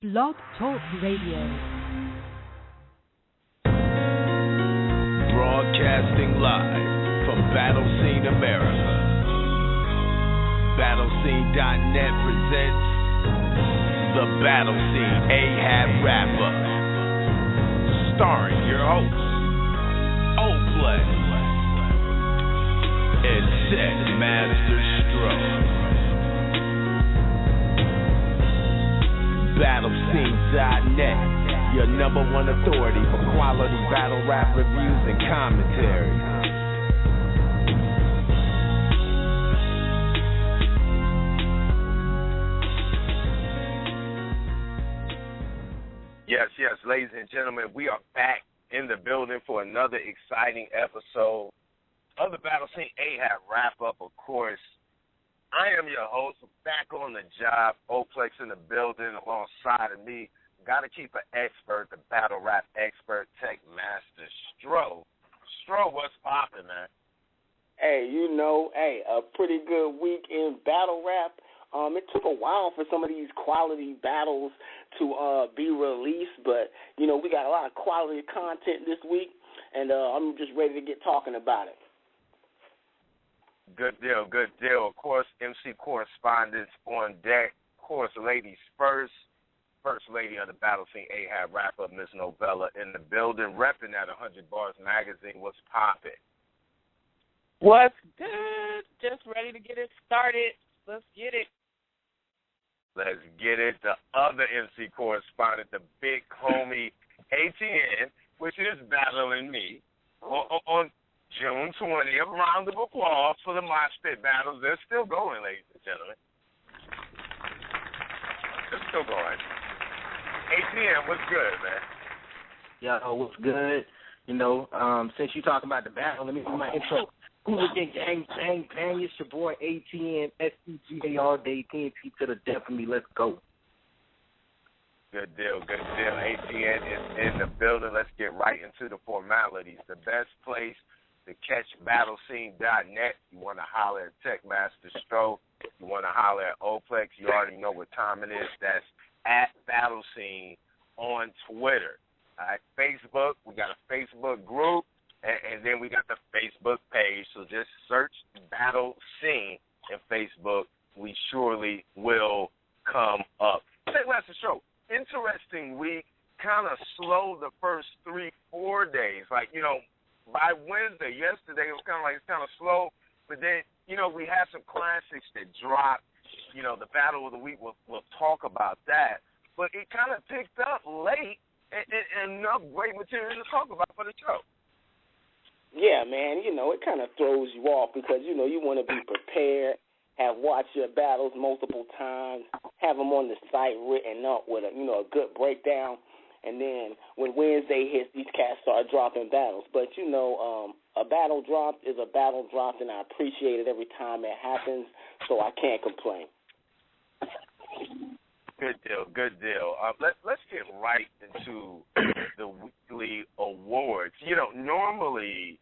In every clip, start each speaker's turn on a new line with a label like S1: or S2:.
S1: Blog Talk Radio.
S2: Broadcasting live from BattleScene America. BattleScene.Net presents the BattleScene AHAT Wrap-Up. Starring your hosts, O-Play and Tech Master Stroke. BattleScene.Net, your number one authority for quality battle rap reviews and commentary.
S3: Yes, ladies and gentlemen, we are back in the building for another exciting episode of the BattleScene AHAT Wrap-Up, of course. I am your host, back on the job, Oplex in the building alongside of me. Got to keep an expert, the battle rap expert, Tech Master Stro. Stro, what's poppin', man?
S4: Hey, a pretty good week in battle rap. It took a while for some of these quality battles to be released, but, we got a lot of quality content this week, and I'm just ready to get talking about it.
S3: Good deal. Of course, MC correspondents on deck. Of course, ladies first. First lady of the BattleScene AHAT Wrap-Up, Miss Novella, in the building, repping at 100 Bars Magazine. What's poppin'?
S5: What's good? Just ready to get it started. Let's get it.
S3: Let's get it. The other MC correspondent, the big homie ATN, which is battling me on June 20th. A round of applause for the Mosh Pit battles. They're still going, ladies and gentlemen. They're still going. ATM, what's good, man?
S6: Yo, what's good? Since you talking about the battle, let me do my intro. Hooligan gang, it's your boy ATN, SCGA all day, TNT to the death of me. Let's go.
S3: Good deal. ATN is in the building. Let's get right into the formalities. The best place to catch BattleScene.Net. You want to holler at Tech Master Stroke. You want to holler at Oplex. You already know what time it is. That's at BattleScene on Twitter. All right, Facebook. We got a Facebook group, and then we got the Facebook page. So just search BattleScene in Facebook. We surely will come up. Tech Master Stroke. Interesting week. Kind of slow the first 3-4 days. By Wednesday, yesterday, it was kind of slow. But then, we had some classics that dropped. The Battle of the Week, we'll talk about that. But it kind of picked up late and enough great material to talk about for the show.
S4: Yeah, man, it kind of throws you off because, you want to be prepared, have watched your battles multiple times, have them on the site written up with a good breakdown. And then when Wednesday hits, these cats start dropping battles. But, a battle drop is a battle drop, and I appreciate it every time it happens, so I can't complain.
S3: Good deal. Let's get right into the weekly awards. Normally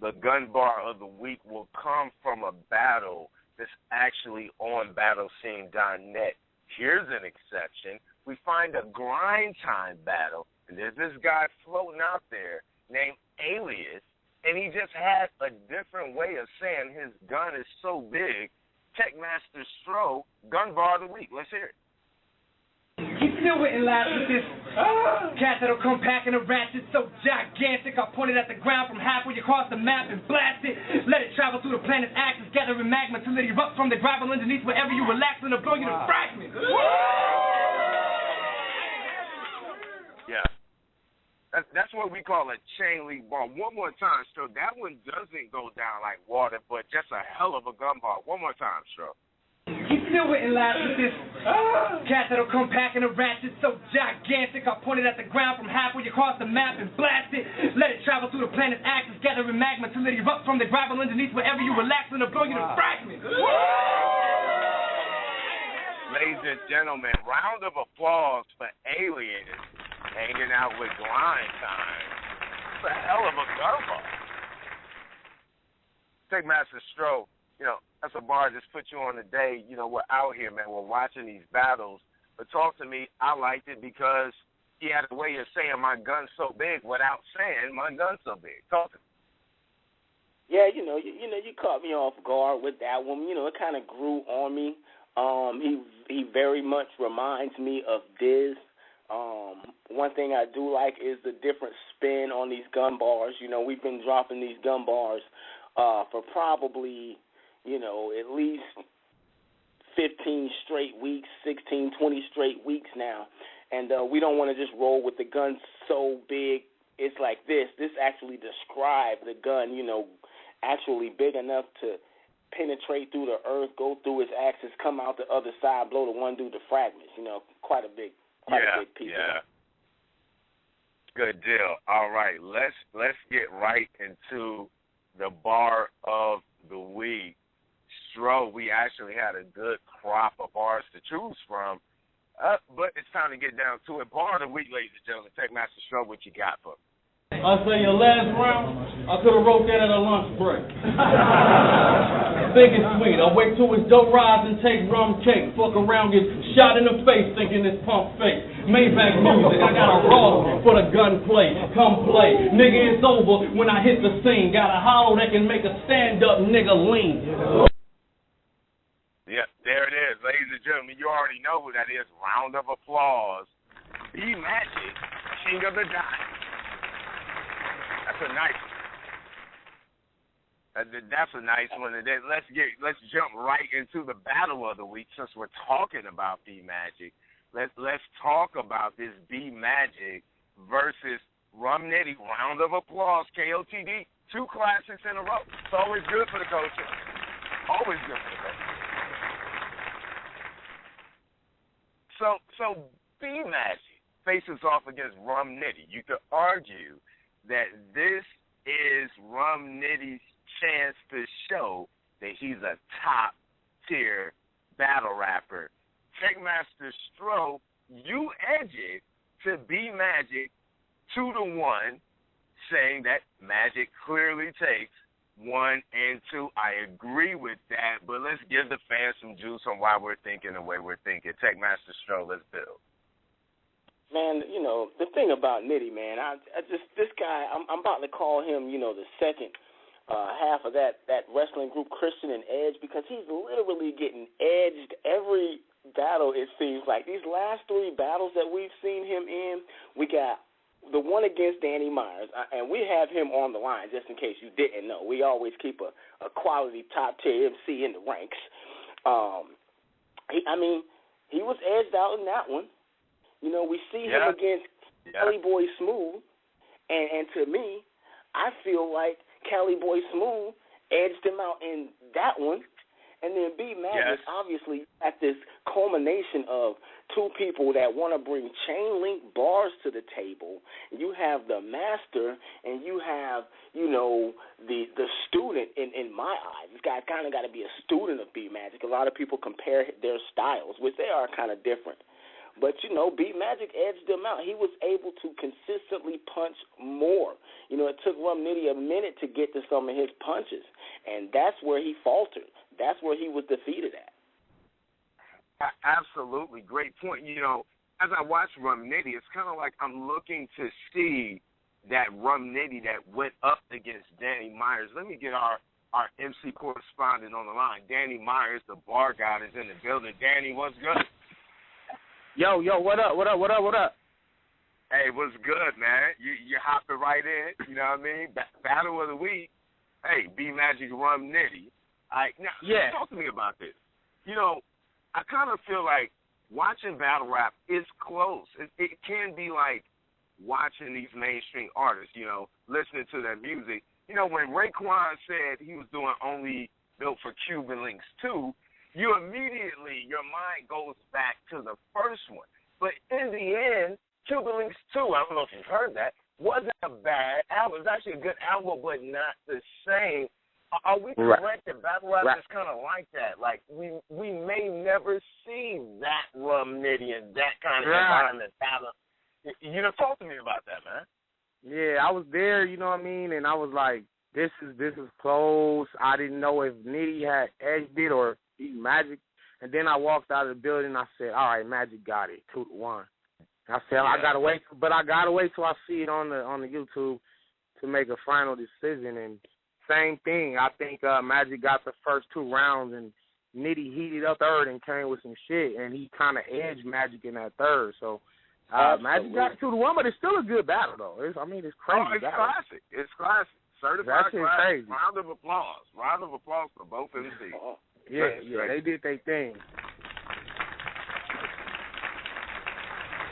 S3: the gun bar of the week will come from a battle that's actually on BattleScene.Net. Here's an exception. We find a grind time battle, and there's this guy floating out there named Alias, and he just had a different way of saying his gun is so big. Tech Master Stro, gun bar of the week. Let's hear it.
S7: He still wouldn't laugh with this. Cat that'll come packing a ratchet so gigantic. I pointed at the ground from halfway across the map and blast it. Let it travel through the planet's axis, gathering magma till it erupts from the gravel underneath wherever you relax and it'll blow you to fragments.
S3: Yeah. That's what we call a chain link bar. One more time, Stro. That one doesn't go down like water, but just a hell of a gun bar. One more time, Stro.
S7: He still wouldn't laugh with this. Cat that'll come packing a ratchet so gigantic. I pointed at the ground from halfway across the map and blast it. Let it travel through the planet's axis, gathering magma till it erupts from the gravel underneath wherever you relax and it'll blow you to fragments.
S3: Ladies and gentlemen, round of applause for Aliens hanging out with Grind Time. It's a hell of a gun bar. Tech Master Stro, that's a bar just put you on the day. We're out here, man. We're watching these battles. But talk to me, I liked it because he had a way of saying my gun's so big without saying my gun's so big. Talk to me.
S4: Yeah, you caught me off guard with that one. It kind of grew on me. He very much reminds me of Diz. One thing I do like is the different spin on these gun bars. We've been dropping these gun bars for probably, at least 15 straight weeks, 16, 20 straight weeks now. And we don't want to just roll with the gun so big. It's like this. This actually describes the gun, actually big enough to penetrate through the earth, go through its axis, come out the other side, blow the one dude to fragments. Quite a big piece.
S3: Yeah. Good deal. All right, let's get right into the bar of the week. Stro, we actually had a good crop of bars to choose from, but it's time to get down to it. Bar of the week, ladies and gentlemen. Tech Master Stro, what you got for me?
S8: I say your last round, I could have wrote that at a lunch break. Think it's sweet. I wait till it's dough rise and take rum cake. Fuck around, get shot in the face thinking it's pump fake. Maybach music, I got a raw for the gunplay. Come play. Nigga, it's over when I hit the scene. Got a hollow that can make a stand-up nigga lean.
S3: Yeah, there it is. Ladies and gentlemen, you already know who that is. Round of applause. B-Magic, King of the Dime. That's a nice one. Let's jump right into the battle of the week since we're talking about B-Magic. Let's talk about this B-Magic versus Rum Nitty. Round of applause. KOTD. 2 classics in a row. It's always good for the culture. Always good for the culture. So B-Magic faces off against Rum Nitty. You could argue that this is Rum Nitty's chance to show that he's a top-tier battle rapper. Checkmaster Stro, you edge it to B-Magic 2-1, saying that Magic clearly takes 1 and 2. I agree with that, but let's give the fans some juice on why we're thinking the way we're thinking. Checkmaster Stro, let's build.
S4: Man, the thing about Nitty, man, this guy, I'm about to call him, the second half of that wrestling group, Christian and Edge, because he's literally getting edged every battle, it seems like. These last 3 battles that we've seen him in, we got the one against Danny Myers, and we have him on the line, just in case you didn't know. We always keep a quality top-tier MC in the ranks. He was edged out in that one. We see him against Cali Boy Smooth, and to me, I feel like Cali Boy Smooth edged him out in that one. And then B-Magic, obviously, at this culmination of 2 people that want to bring chain link bars to the table. You have the master, and you have, the student in my eyes. This guy kind of got to be a student of B-Magic. A lot of people compare their styles, which they are kind of different. But, B-Magic edged him out. He was able to consistently punch more. It took Rum Nitty a minute to get to some of his punches, and that's where he faltered. That's where he was defeated at.
S3: Absolutely. Great point. As I watch Rum Nitty, it's kind of like I'm looking to see that Rum Nitty that went up against Danny Myers. Let me get our MC correspondent on the line. Danny Myers, the bar god, is in the building. Danny, what's good?
S6: Yo, what up?
S3: Hey, what's good, man? You hopping right in, you know what I mean? Battle of the week. Hey, B-Magic Rum Nitty. Talk to me about this. I kind of feel like watching battle rap is close. It can be like watching these mainstream artists, listening to their music. When Raekwon said he was doing Only Built for Cuban Links 2, your mind goes back to the first one. But in the end, Cuban Links 2, I don't know if you've heard that, wasn't a bad album. It was actually a good album, but not the same. Are we correct that battle rap is kind of like that? Like, we may never see that Rum Nitty and that kind of environment battle. Talk to me about that, man.
S9: Yeah, I was there, you know what I mean? And I was like, this is close. I didn't know if Nitty had edged it or B-Magic And then I walked out of the building and I said, all right, Magic got it, 2-1. I said,
S3: Yeah.
S9: I gotta wait till I see it on the YouTube to make a final decision. And same thing, I think Magic got the first 2 rounds and Nitty heated up third and came with some shit, and he kind of edged Magic in that third. So Magic got 2-1, but it's still a good battle though. It's crazy.
S3: Oh, it's classic. It's classic. Certified classic.
S9: Crazy.
S3: Round of applause. Round of applause for both MCs.
S9: Yeah, they did their thing.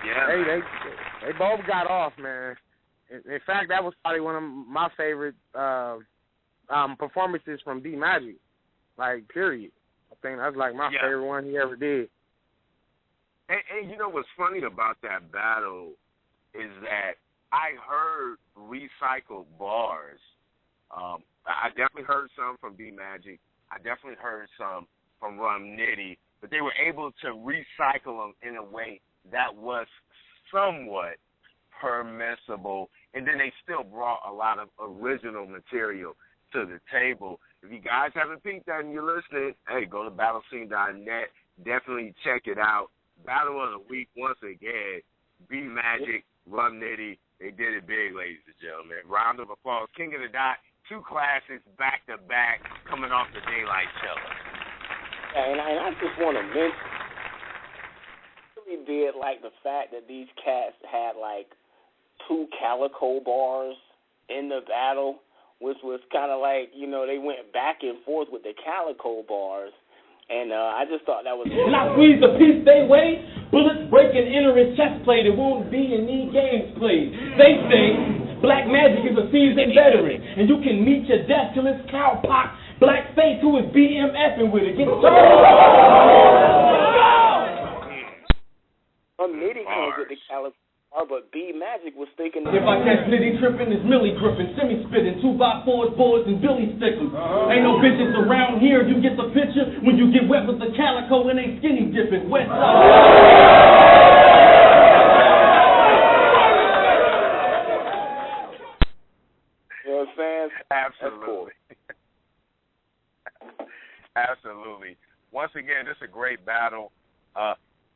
S3: Yeah,
S9: they both got off, man. In fact, that was probably one of my favorite performances from B Magic, like period. I think that's like my favorite one he ever did.
S3: And you know what's funny about that battle is that I heard recycled bars. I definitely heard some from B Magic. I definitely heard some from Rum Nitty, but they were able to recycle them in a way that was somewhat permissible, and then they still brought a lot of original material to the table. If you guys haven't peeked that and you're listening, hey, go to BattleScene.Net. Definitely check it out. Battle of the Week, once again, B Magic, Rum Nitty, they did it big, ladies and gentlemen. Round of applause. King of the Dot, 2 classics back-to-back coming off the Daylight Cellar.
S4: Yeah, and I just want to mention, did like the fact that these cats had like 2 Calico bars in the battle, which was kind of like, you know, they went back and forth with the Calico bars, and I just thought that was.
S8: And I squeeze the piece they weigh, bullets break and enter his chest plate. It won't be in these games played. They say Black Magic is a seasoned veteran, and you can meet your death till it's cowpox. Black Face, who is BMFing with it. Get
S4: Nitty comes with the Calico bar, but B Magic was thinking.
S8: If I catch Nitty tripping, it's Millie gripping, semi-spitting, 2x4s, boards, and Billy stickers. Ain't no bitches around here. You get the picture when you get wet with the Calico and they skinny dipping. West side.
S4: You know what I'm saying?
S3: Absolutely. Absolutely. Once again, this is a great battle.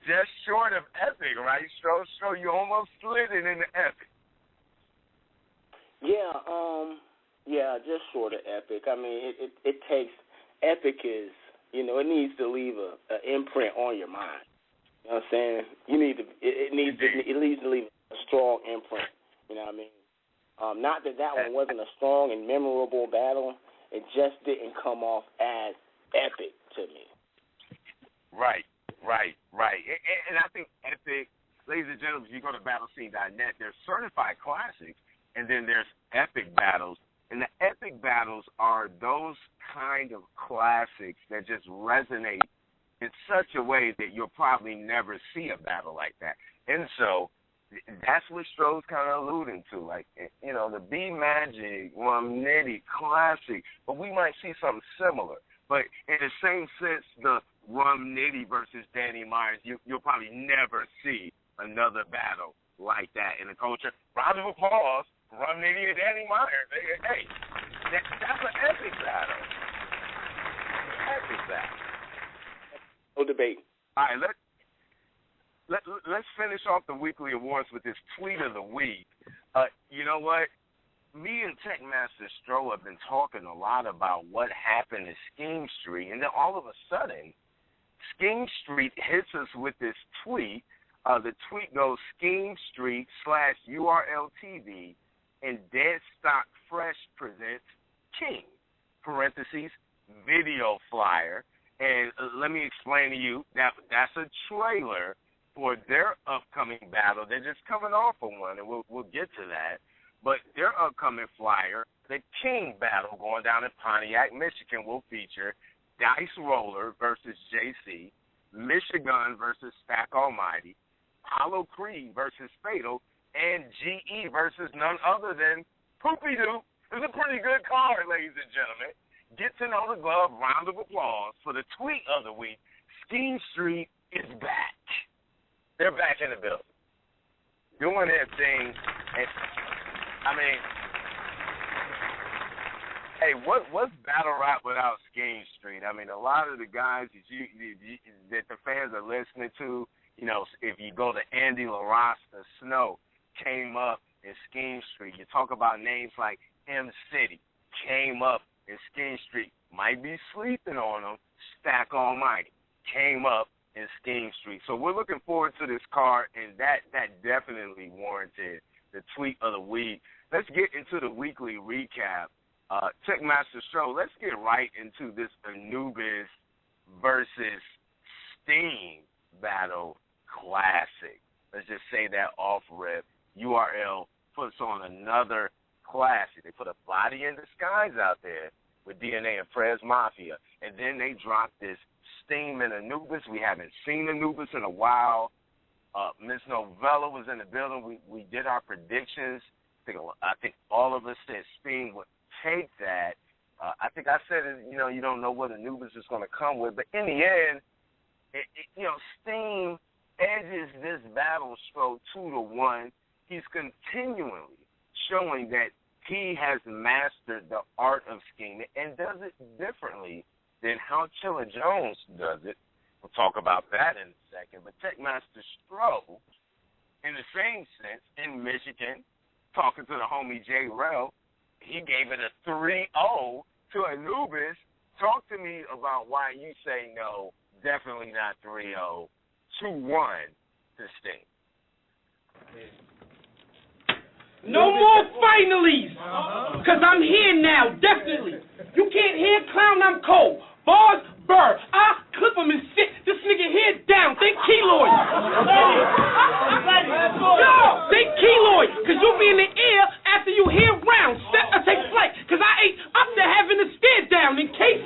S3: Just short of epic, right? So you almost slid it into epic.
S4: Yeah, just short of epic. I mean, it takes, epic is, you know, it needs to leave an imprint on your mind. You know what I'm saying? It needs to leave a strong imprint. You know what I mean? Not that one wasn't a strong and memorable battle. It just didn't come off as epic to me. Right.
S3: And I think epic, ladies and gentlemen, if you go to BattleScene.Net, there's certified classics, and then there's epic battles. And the epic battles are those kind of classics that just resonate in such a way that you'll probably never see a battle like that. And so that's what Stroh's kind of alluding to. Like, you know, the B Magic, Rum Nitty, classic, but we might see something similar. But in the same sense, the Rum Nitty versus Danny Myers, you'll probably never see another battle like that in the culture. Round of applause, Rum Nitty and Danny Myers. Hey, that's an epic battle. Epic battle.
S4: No debate.
S3: All right, let's finish off the weekly awards with this tweet of the week. You know what? Me and Tech Master Stroh have been talking a lot about what happened to Scheme Street, and then all of a sudden, Scheme Street hits us with this tweet. The tweet goes, Scheme Street /URLTV and Dead Stock Fresh presents King, parentheses, video flyer. And let me explain to you, that's a trailer for their upcoming battle. They're just coming off of one, and we'll get to that. But their upcoming flyer, the King battle going down in Pontiac, Michigan, will feature Dice Roller versus JC, Michigan versus Stack Almighty, Hollow Creed versus Fatal, and GE versus none other than Poopy Doo. It's a pretty good card, ladies and gentlemen. Get to know the glove. Round of applause for the tweet of the week. Scheme Street is back. They're back in the building, doing their thing. And, I mean, Hey, what's battle rap without Scheme Street? I mean, a lot of the guys that the fans are listening to, you know, if you go to Andy LaRasta Snow, came up in Scheme Street. You talk about names like M City, came up in Scheme Street. Might be sleeping on them. Stack Almighty came up in Scheme Street. So we're looking forward to this card, and that definitely warranted the tweet of the week. Let's get into the weekly recap. Checkmaster Show, let's get right into this Anubis versus Steam battle classic. Let's just say that off rip. URL puts on another classic. They put a Body in Disguise out there with DNA and Prez Mafia, and then they dropped this Steam and Anubis. We haven't seen Anubis in a while. Miss Novella was in the building. We did our predictions. I think all of us said Steam would take that. I think I said, you know, you don't know what Anubis is going to come with, but in the end, you know, Steam edges this battle stroke 2-1. He's continually showing that he has mastered the art of scheming and does it differently than how Chilla Jones does it. We'll talk about that in a second. But Techmaster Stro, in the same sense, in Michigan, talking to the homie J. Rel, he gave it a 3-0 to Anubis. Talk to me about why you say no, definitely not 3-0, 2-1 to Sting.
S7: No more finalies, because I'm here now, definitely. You can't hear clown, I'm cold. Bars, burr. I clip him and sit this nigga head down. Think keloid. Yo, think keloid, because you'll be in the air after you hear rounds. Take flight, because I ain't up there having to stare down. In case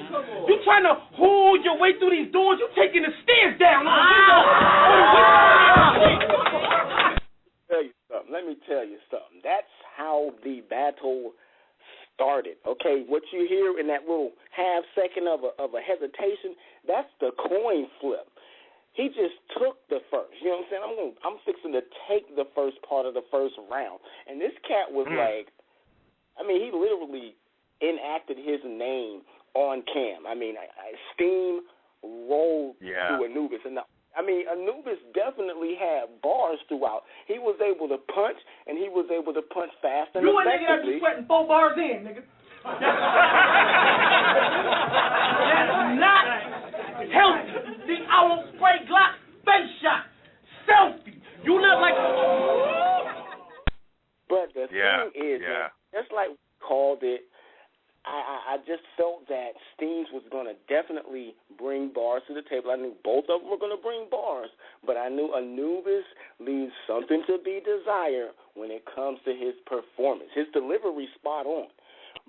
S7: you trying to hold your way through these doors, you taking the stairs down.
S4: Let me tell you something. That's how the battle started. Okay, what you hear in that little half second of a hesitation, that's the coin flip. He just took the first. You know what I'm saying? I'm fixing to take the first part of the first round. And this cat was like, I mean, he literally enacted his name on cam. I mean, Steam rolled to Anubis. And I mean, Anubis definitely had bars throughout. He was able to punch, and he was able to punch fast and
S7: effectively. You a nigga that be sweating 4 bars in, nigga. That's not healthy. I won't spray Glock, face shot, selfie. You look like...
S4: But the thing is, man, just like we called it, I just felt that Steams was going to definitely bring bars to the table. I knew both of them were going to bring bars, but I knew Anubis leaves something to be desired when it comes to his performance. His delivery spot on,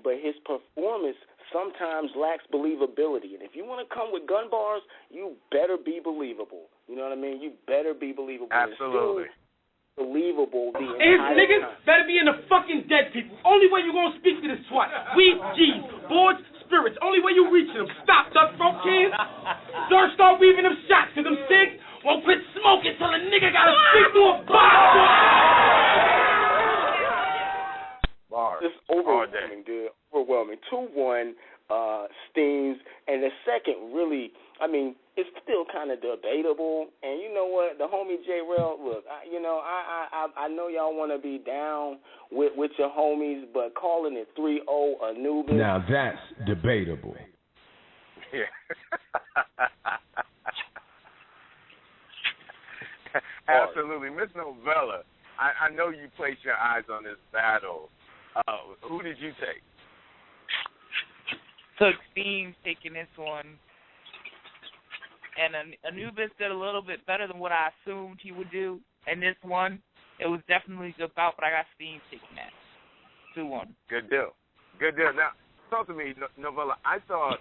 S4: but his performance sometimes lacks believability. And if you want to come with gun bars, you better be believable. You know what I mean? You better be believable.
S3: Absolutely.
S4: Believable the
S7: His
S4: entire
S7: niggas
S4: time.
S7: better be in the fucking dead people. Only way you gonna speak to this twat. We G's, boards, spirits. Only way you reach them. Stop, duck, front kids. Sir, start weaving them shots. Cause them cigs won't quit smoking till a nigga gotta speak to a
S3: bar.
S4: It's overwhelming, dude. Overwhelming. 2-1 Steams. And the second really, I mean, it's still kind of debatable, and you know what? The homie J. Rel, look, I know y'all want to be down with your homies, but calling it 3-0 Anubis.
S2: Now that's debatable.
S3: Yeah. Absolutely. Miss Novella, I know you placed your eyes on this battle. Who did you take?
S5: Took Steam taking this one. And Anubis did a little bit better than what I assumed he would do in this one. It was definitely a good bout, but I got Steam taking that. 2-1.
S3: Good deal. Good deal. Now, talk to me, Novella. I thought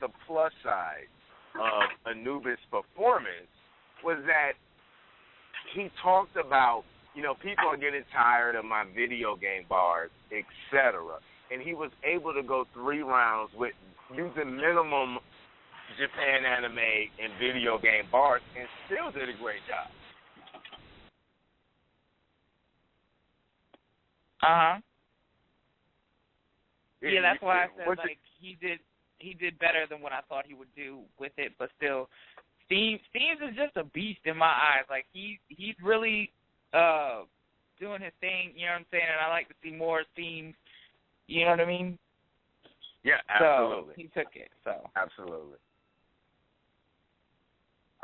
S3: the plus side of Anubis' performance was that he talked about, you know, people are getting tired of my video game bars, etc. And he was able to go 3 rounds with using minimum Japan anime and video game bars and still did a great job.
S5: Yeah, that's why I said he did better than what I thought he would do with it, but still, Steams is just a beast in my eyes. Like he's really doing his thing, you know what I'm saying? And I like to see more Steams, you know what I mean?
S3: Yeah, absolutely.
S5: So he took it. So
S3: absolutely.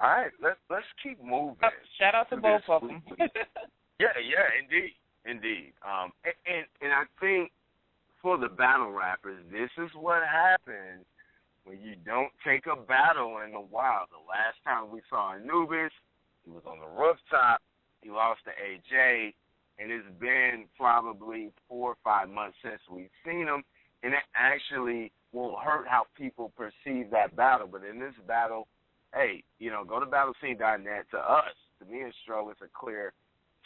S3: All right, let's keep moving.
S5: Shout out to both of them.
S3: Yeah, indeed. And I think for the battle rappers, this is what happens when you don't take a battle in the wild. The last time we saw Anubis, he was on the rooftop. He lost to AJ, and it's been probably 4 or 5 months since we've seen him, and it actually will hurt how people perceive that battle. But in this battle, hey, go to BattleScene.net. To us, to me and Stro, it's a clear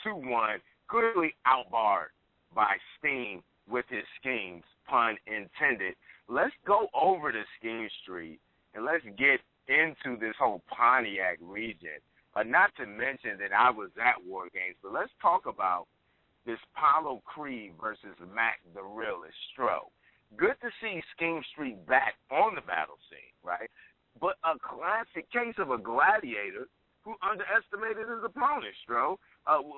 S3: 2-1, clearly outbarred by Steam with his schemes, pun intended. Let's go over to Scheme Street, and let's get into this whole Pontiac region. Not to mention that I was at War Games, but let's talk about this Paulo Creed versus Mac the Realist Stro. Good to see Scheme Street back on the battle scene, right? But a classic case of a gladiator who underestimated his opponent, Stro.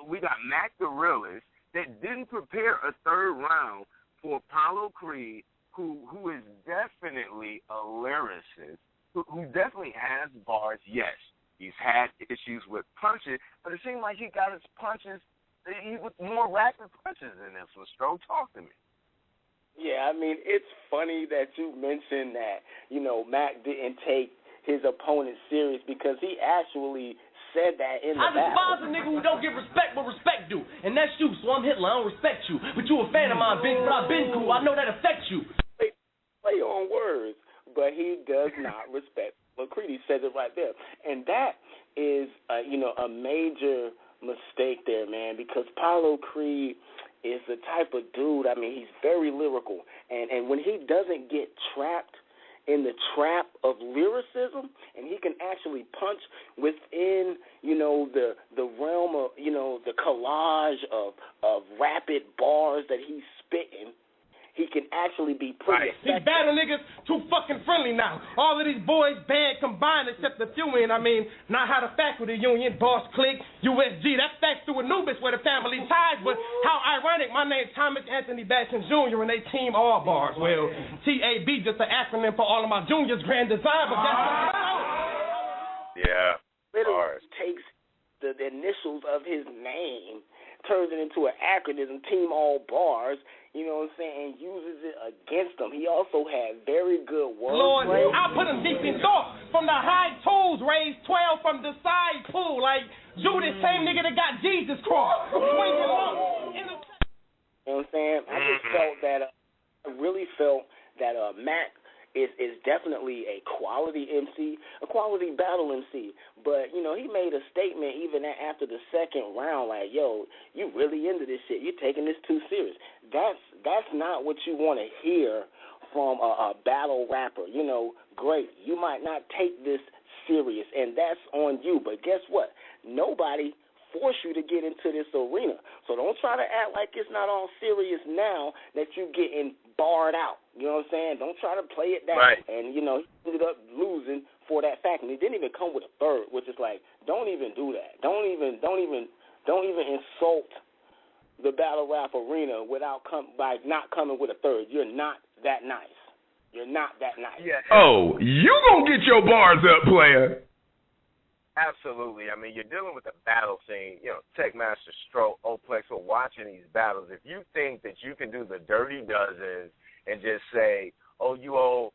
S3: We got Mac the Realist that didn't prepare a third round for Paulo Creed, who is definitely a lyricist, who definitely has bars, yes. He's had issues with punches, but it seemed like he got his punches with more rapid punches than this one. Stro, talk to me.
S4: Yeah, I mean, it's funny that you mentioned that, Mac didn't take his opponent serious because he actually said that in the battle.
S8: I despise a nigga who don't give respect what respect do, and that's you, so I'm Hitler, I don't respect you. But you a fan of mine, bitch, but I've been cool, I know that affects you.
S4: Play on words, but he does not respect McCready. Says it right there. And that is, a major mistake there, man, because Paulo Creed is the type of dude, I mean, he's very lyrical. And when he doesn't get trapped in the trap of lyricism, and he can actually punch within, the realm of, the collage of rapid bars that he's spitting, he can actually be pretty effective.
S8: These battle niggas too fucking friendly now. All of these boys bad combined except the few in. I mean, not how the faculty union, boss clique, USG. That's thanks to Anubis where the family ties. But how ironic, my name's Thomas Anthony Batson Jr. and they team all bars. Well, TAB just an acronym for all of my juniors, grand design, but that's
S3: yeah.
S4: Literally takes the initials of his name, turns it into an acronym, team all bars, you know what I'm saying, and uses it against them. He also had very good
S8: Lord,
S4: wordplay.
S8: I put him deep in thought. From the high tools, raised 12 from the side pool. Like, Judas, same nigga that got Jesus crossed.
S4: You know what I'm saying? I just felt that, I really felt that Mac is definitely a quality MC, a quality battle MC. But, he made a statement even after the second round, like, yo, you really into this shit. You're taking this too serious. That's not what you want to hear from a battle rapper. Great. You might not take this serious, and that's on you. But guess what? Nobody forced you to get into this arena. So don't try to act like it's not all serious now that you're getting barred out. You know what I'm saying? Don't try to play it down.
S3: Right.
S4: And, he ended up losing for that fact. And he didn't even come with a third, which is like, don't even do that. Don't even insult the battle rap arena by not coming with a third. You're not that nice. You're not that nice.
S3: Yeah.
S2: Oh, you gonna get your bars up, player.
S3: Absolutely. I mean, you're dealing with the battle scene. Techmaster, Stro, Oplex, we're watching these battles. If you think that you can do the dirty dozen and just say, oh, you old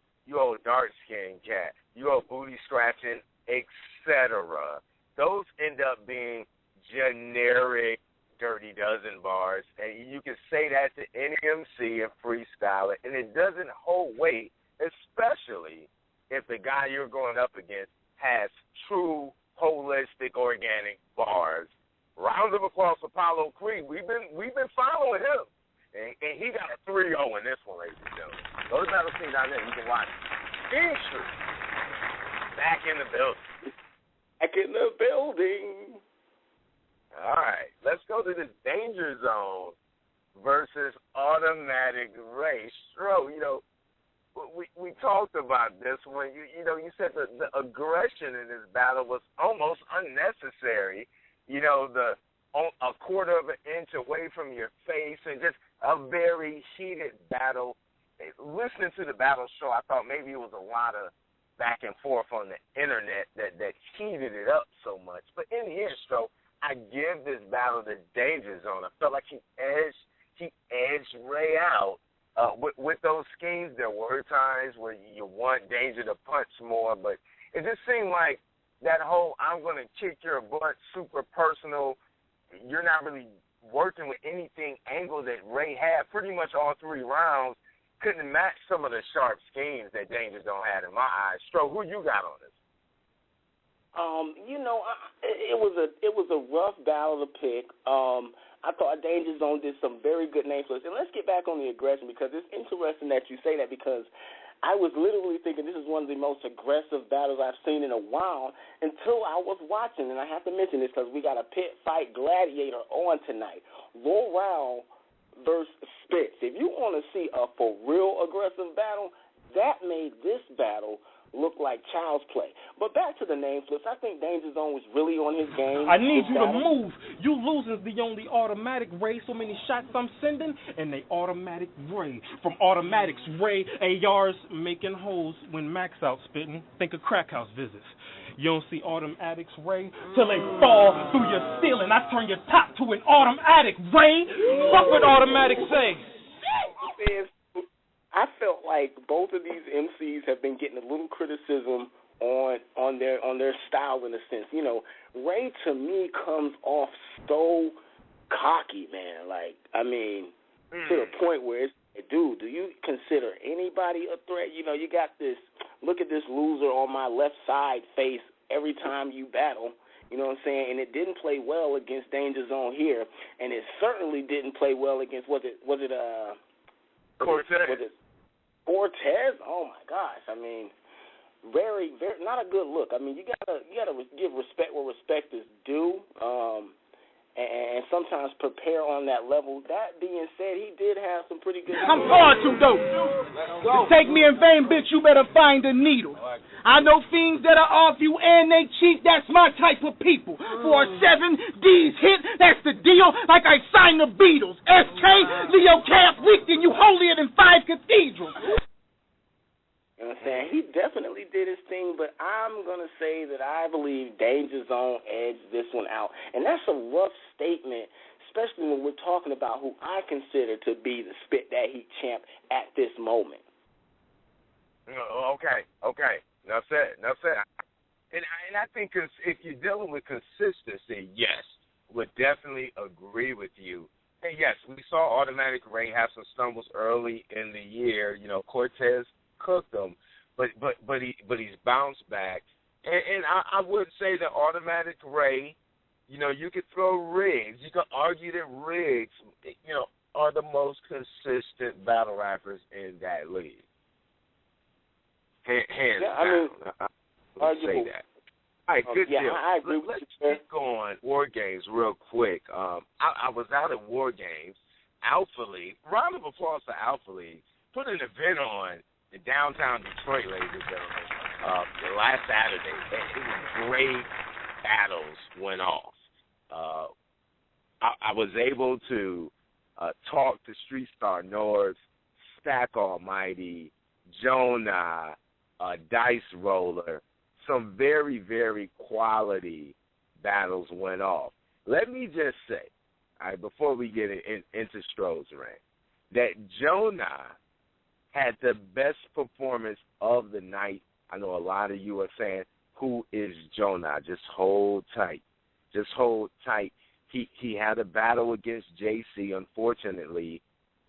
S3: dark-skinned cat, you old booty-scratching, etc., those end up being generic dirty dozen bars. And you can say that to any MC and freestyle it, and it doesn't hold weight, especially if the guy you're going up against has true holistic, organic bars. Round of applause for Paulo Creed. We've been following him, and he got a 3-0 in this one, ladies and gentlemen. Go to BattleScene.net. You can watch Scheme Street back in the building.
S4: Back in the building.
S3: All right, let's go to this Danger Zone versus Automatic Ray. Stro, you know, we talked about this when you said the aggression in this battle was almost unnecessary. You know, a quarter of an inch away from your face, and just a very heated battle. Listening to the battle show, I thought maybe it was a lot of back and forth on the internet that heated it up so much. But in the end, Stro, I give this battle the Danger Zone. I felt like he edged Ray out. With those schemes, there were times where you want Danger to punch more, but it just seemed like that whole I'm going to kick your butt, super personal, you're not really working with anything angle that Ray had pretty much all 3 rounds, couldn't match some of the sharp schemes that Danger Zone had in my eyes. Stro, who you got on this?
S4: You know, it was a rough battle to pick. I thought Danger Zone did some very good names for us. And let's get back on the aggression, because it's interesting that you say that, because I was literally thinking this is one of the most aggressive battles I've seen in a while until I was watching. And I have to mention this because we got a pit fight gladiator on tonight. Roll versus Spitz. If you want to see a for real aggressive battle, that made this battle look like child's play. But back to the name flips, I think Danger Zone was really on his game.
S8: I need you to move. You losing's the only automatic Ray. So many shots I'm sending, and they automatic Ray. From automatics Ray, ARs making holes when Max out spitting. Think of crack house visits. You don't see automatics Ray till they fall through your ceiling. I turn your top to an automatic Ray. Fuck what automatics say.
S4: I felt like both of these MCs have been getting a little criticism on their style in a sense. You know, Ray to me comes off so cocky, man. Like, I mean, to the point where it's, dude, do you consider anybody a threat? You know, you got this, look at this loser on my left side face every time you battle. You know what I'm saying? And it didn't play well against Danger Zone here, and it certainly didn't play well against was it
S3: Cortez?
S4: Cortez? Oh my gosh! I mean, very, very not a good look. I mean, you gotta give respect where respect is due, and sometimes prepare on that level. That being said, he did have some pretty good.
S8: I'm far too dope. To take me in vain, bitch, you better find a needle. I know fiends that are off you and they cheat. That's my type of people. For a 7 D's hit, that's the deal. Like I signed the Beatles. SK, Leo Cap, Weekend, you holier than 5 cathedrals.
S4: You know what I'm saying? He definitely did his thing, but I'm going to say that I believe Danger Zone edged this one out. And that's a rough statement, especially when we're talking about who I consider to be the Spit That Heat champ at this moment.
S3: Okay. Enough said. And I think if you're dealing with consistency, yes, would definitely agree with you. And yes, we saw Automatic Ray have some stumbles early in the year. You know, Cortez cooked him, but he's bounced back. And I would say that Automatic Ray, you know, you could throw Riggs. You could argue that Riggs, you know, are the most consistent battle rappers in that league. Hands down. I would say that. All right, good deal.
S4: I agree.
S3: Let's get going. War Games real quick. I was out at War Games. Alpha League. Round of applause for Alpha League. Put an event on in downtown Detroit, ladies and gentlemen, last Saturday. It was great battles went off. I was able to talk to Street Star North, Stack Almighty, Jonah, Dice Roller. Some very, very quality battles went off. Let me just say, all right, before we get into Stroh's reign, that Jonah had the best performance of the night. I know a lot of you are saying, who is Jonah? Just hold tight. Just hold tight. He had a battle against JC. Unfortunately,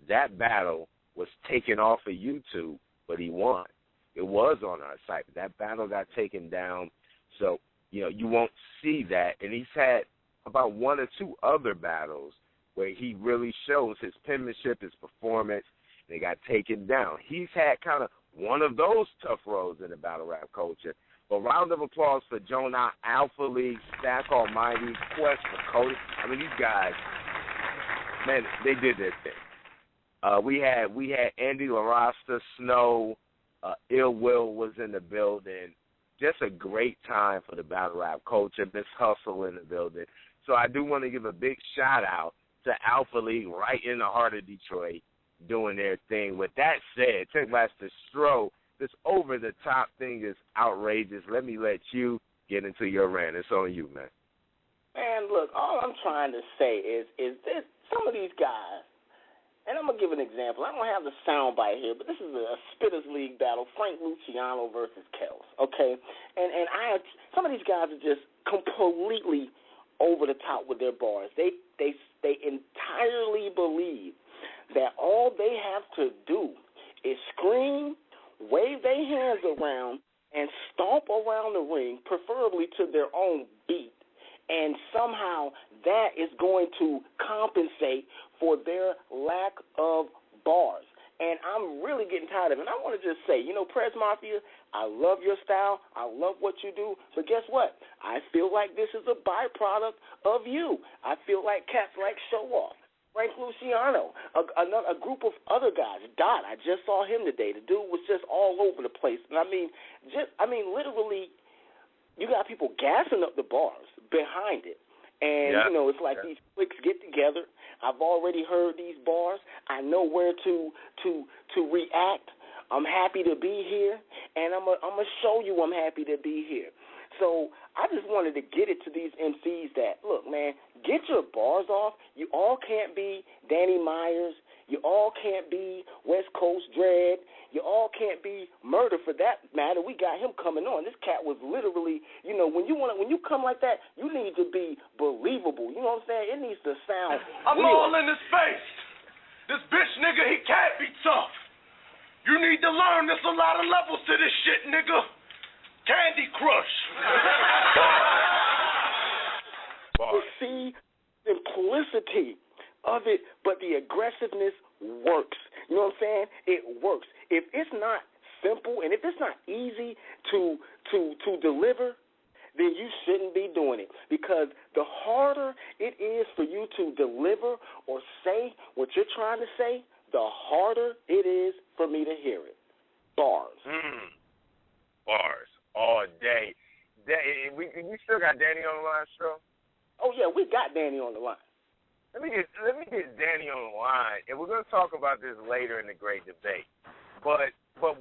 S3: that battle was taken off of YouTube, but he won. It was on our site, but that battle got taken down. So, you know, you won't see that. And he's had about 1 or 2 other battles where he really shows his penmanship, his performance. They got taken down. He's had kind of one of those tough roads in the battle rap culture. But round of applause for Jonah, Alpha League, Stack Almighty, Quest for Cody. I mean, these guys, man, they did their thing. We had Andy LaRasta, Snow, Ill Will was in the building. Just a great time for the battle rap culture. Miss Hustle in the building. So I do want to give a big shout out to Alpha League right in the heart of Detroit doing their thing. With that said, Tickmaster Stro, this over the top thing is outrageous. Let me let you get into your rant. It's on you, man.
S4: Man, look, all I'm trying to say is this: some of these guys, and I'm going to give an example. I don't have the soundbite here, but this is a Spitters League battle, Frank Luciano versus Kels, okay? And some of these guys are just completely over the top with their bars. They entirely believe that all they have to do is scream, wave their hands around, and stomp around the ring, preferably to their own beat, and somehow that is going to compensate for their lack of bars. And I'm really getting tired of it. And I want to just say, Prez Mafia, I love your style. I love what you do. But guess what? I feel like this is a byproduct of you. I feel like cats like Show Off, Frank Luciano, a group of other guys. Dot, I just saw him today. The dude was just all over the place. And I mean, literally, you got people gassing up the bars behind it. And, it's like these cliques get together. I've already heard these bars. I know where to react. I'm happy to be here, and I'm gonna show you I'm happy to be here. So I just wanted to get it to these MCs that, look, man, get your bars off. You all can't be Danny Myers. You all can't be West Coast Dread. You all can't be Murda for that matter. We got him coming on. This cat was literally, when you come like that, you need to be believable. You know what I'm saying? It needs to sound
S10: I'm
S4: real.
S10: all in his face. This bitch nigga, he can't be tough. You need to learn there's a lot of levels to this shit, nigga. Candy Crush.
S4: You see simplicity of it, but the aggressiveness works. You know what I'm saying? It works. If it's not simple and if it's not easy to deliver, then you shouldn't be doing it, because the harder it is for you to deliver or say what you're trying to say, the harder it is for me to hear it. Bars.
S3: Bars all day. We still got Danny on the line, Stro?
S4: Oh yeah, we got Danny on the line.
S3: Let me get Danny on the line, and we're going to talk about this later in the great debate. But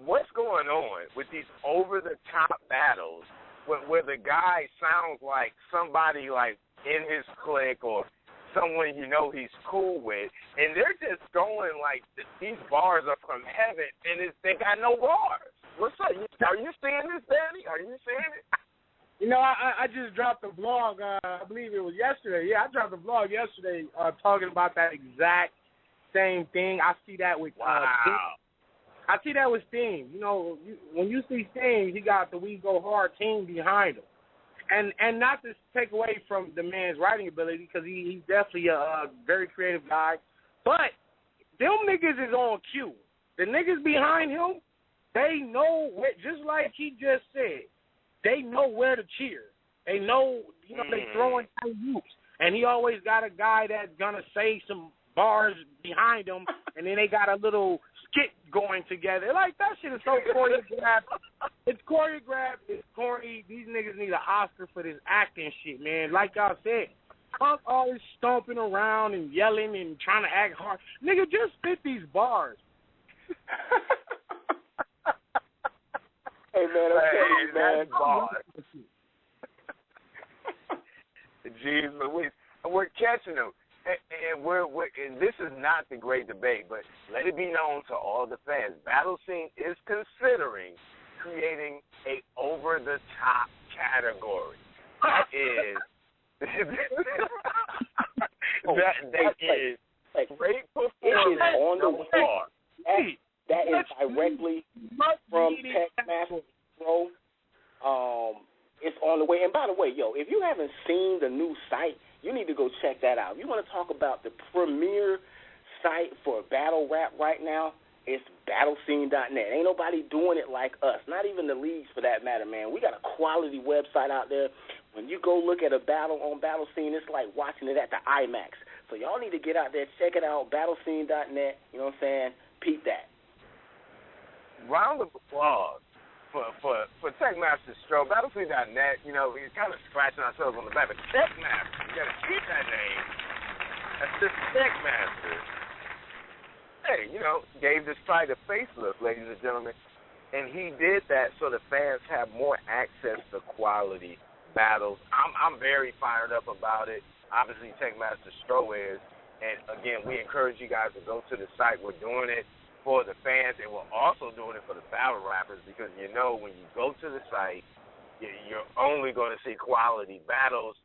S3: what's going on with these over-the-top battles where the guy sounds like somebody like in his clique or someone he's cool with, and they're just going like these bars are from heaven, and they got no bars. What's up? Are you seeing this, Danny? Are you seeing it?
S9: I just dropped a blog, I believe it was yesterday. Yeah, I dropped a blog yesterday talking about that exact same thing. I see that with I see that with Steam. When you see Steam, he got the We Go Hard team behind him. And not to take away from the man's writing ability, because he's definitely a very creative guy. But them niggas is on cue. The niggas behind him, they know, just like he just said, they know where to cheer. They know, they throwing hoops. And he always got a guy that's going to say some bars behind him, and then they got a little skit going together. Like, that shit is so choreographed. It's choreographed. It's corny. These niggas need an Oscar for this acting shit, man. Like y'all said, Punk always stomping around and yelling and trying to act hard. Nigga, just spit these bars.
S4: Hey, man, I'm telling you, man.
S3: Bars. Jeez Louise. We're catching them. And and this is not the great debate, but let it be known to all the fans, BattleScene is considering creating a over-the-top category. That is great performance.
S4: It is on the way. That is directly from Textmaster Pro. It's on the way. And by the way, if you haven't seen the new site, you need to go check that out. If you want to talk about the premier site for battle rap right now, it's BattleScene.Net. Ain't nobody doing it like us, not even the leagues for that matter, man. We got a quality website out there. When you go look at a battle on BattleScene, it's like watching it at the IMAX. So y'all need to get out there, check it out, BattleScene.net. You know what I'm saying? Peep that.
S3: Round of applause for Techmaster Stro. BattleScene.net, you know, we're kind of scratching ourselves on the back, but Techmaster, you got to keep that name. That's the Techmaster. Hey, you know, gave this site a facelift, ladies and gentlemen, and he did that so the fans have more access to quality battles. I'm very fired up about it. Obviously, Techmaster Stro is, and again, we encourage you guys to go to the site. We're doing it for the fans, and we're also doing it for the battle rappers, because you know when you go to the site, you're only going to see quality battles.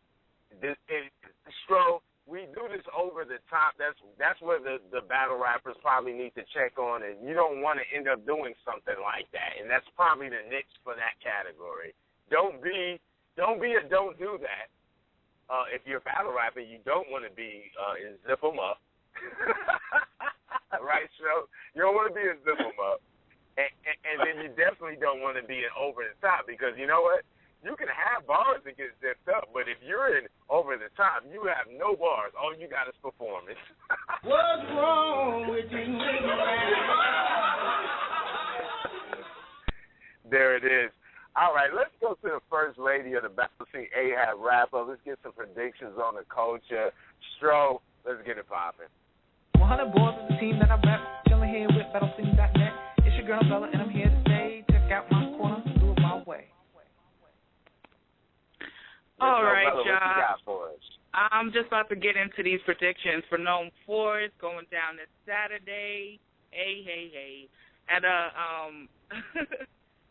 S3: Stro, we do this over the top. That's where the battle rappers probably need to check on, and you don't want to end up doing something like that, and that's probably the niche for that category. Don't do that. If you're a battle rapper, you don't want to be in Zip 'em Up. Right, Stro? You don't want to be in Zip 'em Up. And then you definitely don't want to be in Over the Top, because you know what? You can have bars that get zipped up, but if you're in Over the Top, you have no bars. All you got is performance.
S10: What's wrong with you?
S3: There it is. All right, let's go to the first lady of the BattleScene AHAT Wrap-Up. Let's get some predictions on the culture. Stro, let's get it popping.
S11: 100 boys is the team that I rep. Chilling here with BattleScene.net. It's your girl Novella, and I'm here to stay. Check out my corner, do it my way.
S5: All right,
S3: Novella, what you
S5: y'all.
S3: got for us?
S5: I'm just about to get into these predictions for Gnome Forest going down this Saturday. Hey. At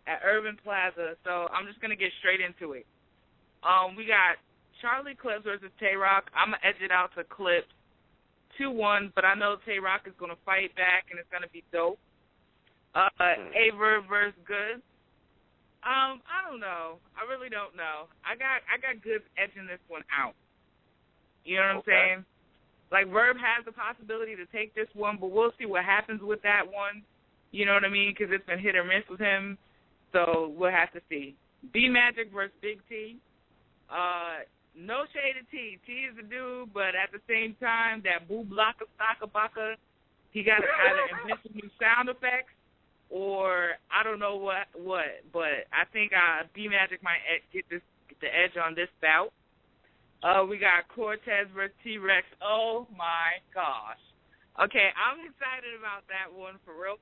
S5: at Urban Plaza. So I'm just gonna get straight into it. We got Charlie Clips versus Tay-Rock. I'm gonna edge it out to Clips 2-1, but I know Tay-Rock is gonna fight back and it's gonna be dope. Aver versus Goods. I don't know. I really don't know. I got Goods edging this one out. You know what I'm saying? Like, Verb has the possibility to take this one, but we'll see what happens with that one. You know what I mean? Because it's been hit or miss with him. So we'll have to see. B-Magic versus Big T. No shade of T. T is the dude, but at the same time, that boo blocka stocka baka, he got to either invent some new sound effects or I don't know what. But I think B-Magic might get the edge on this bout. We got Cortez versus T-Rex. Oh, my gosh. Okay, I'm excited about that one, for real.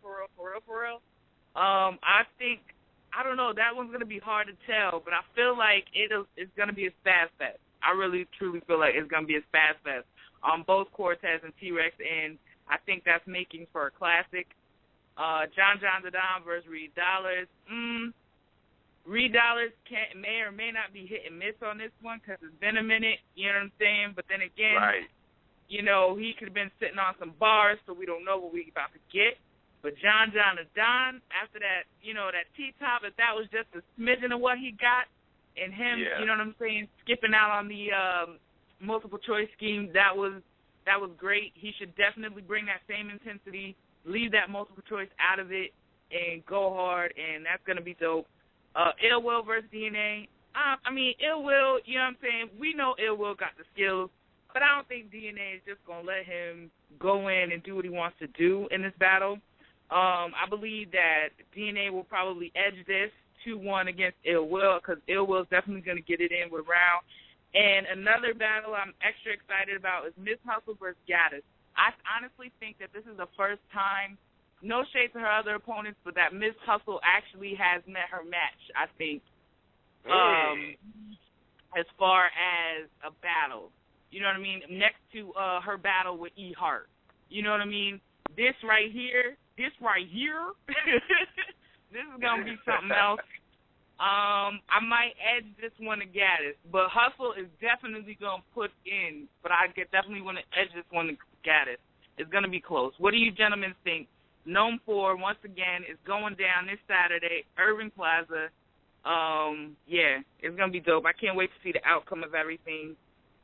S5: I don't know, that one's going to be hard to tell, but I feel like it's going to be a spaz fest. I really, truly feel like it's going to be a spaz fest on both Cortez and T-Rex, and I think that's making for a classic. John Zadon versus Reed Dollars. Reed Dollars may or may not be hit and miss on this one because it's been a minute, you know what I'm saying? But then again,
S3: right.
S5: You know, he could have been sitting on some bars, so we don't know what we're about to get. But John Adon, after that, you know, that T-top, if that was just a smidgen of what he got, and him, you know what I'm saying, skipping out on the multiple choice scheme, that was great. He should definitely bring that same intensity, leave that multiple choice out of it, and go hard, and that's going to be dope. Ill Will versus DNA. Ill Will, you know what I'm saying, we know Ill Will got the skills, but I don't think DNA is just going to let him go in and do what he wants to do in this battle. I believe that DNA will probably edge this 2-1 against Ill Will, because Ill Will is definitely going to get it in with Round. And another battle I'm extra excited about is Miss Hustle versus Gaddis. I honestly think that this is the first time, no shade to her other opponents, but that Miss Hustle actually has met her match, I think, as far as a battle. You know what I mean? Next to her battle with E. Hart. You know what I mean? This right here, this is going to be something else. I might edge this one to Gaddis, but Hustle is definitely going to put in, but I definitely want to edge this one to Gaddis. It's going to be close. What do you gentlemen think? Gnome 4, once again, is going down this Saturday, Urban Plaza. It's going to be dope. I can't wait to see the outcome of everything.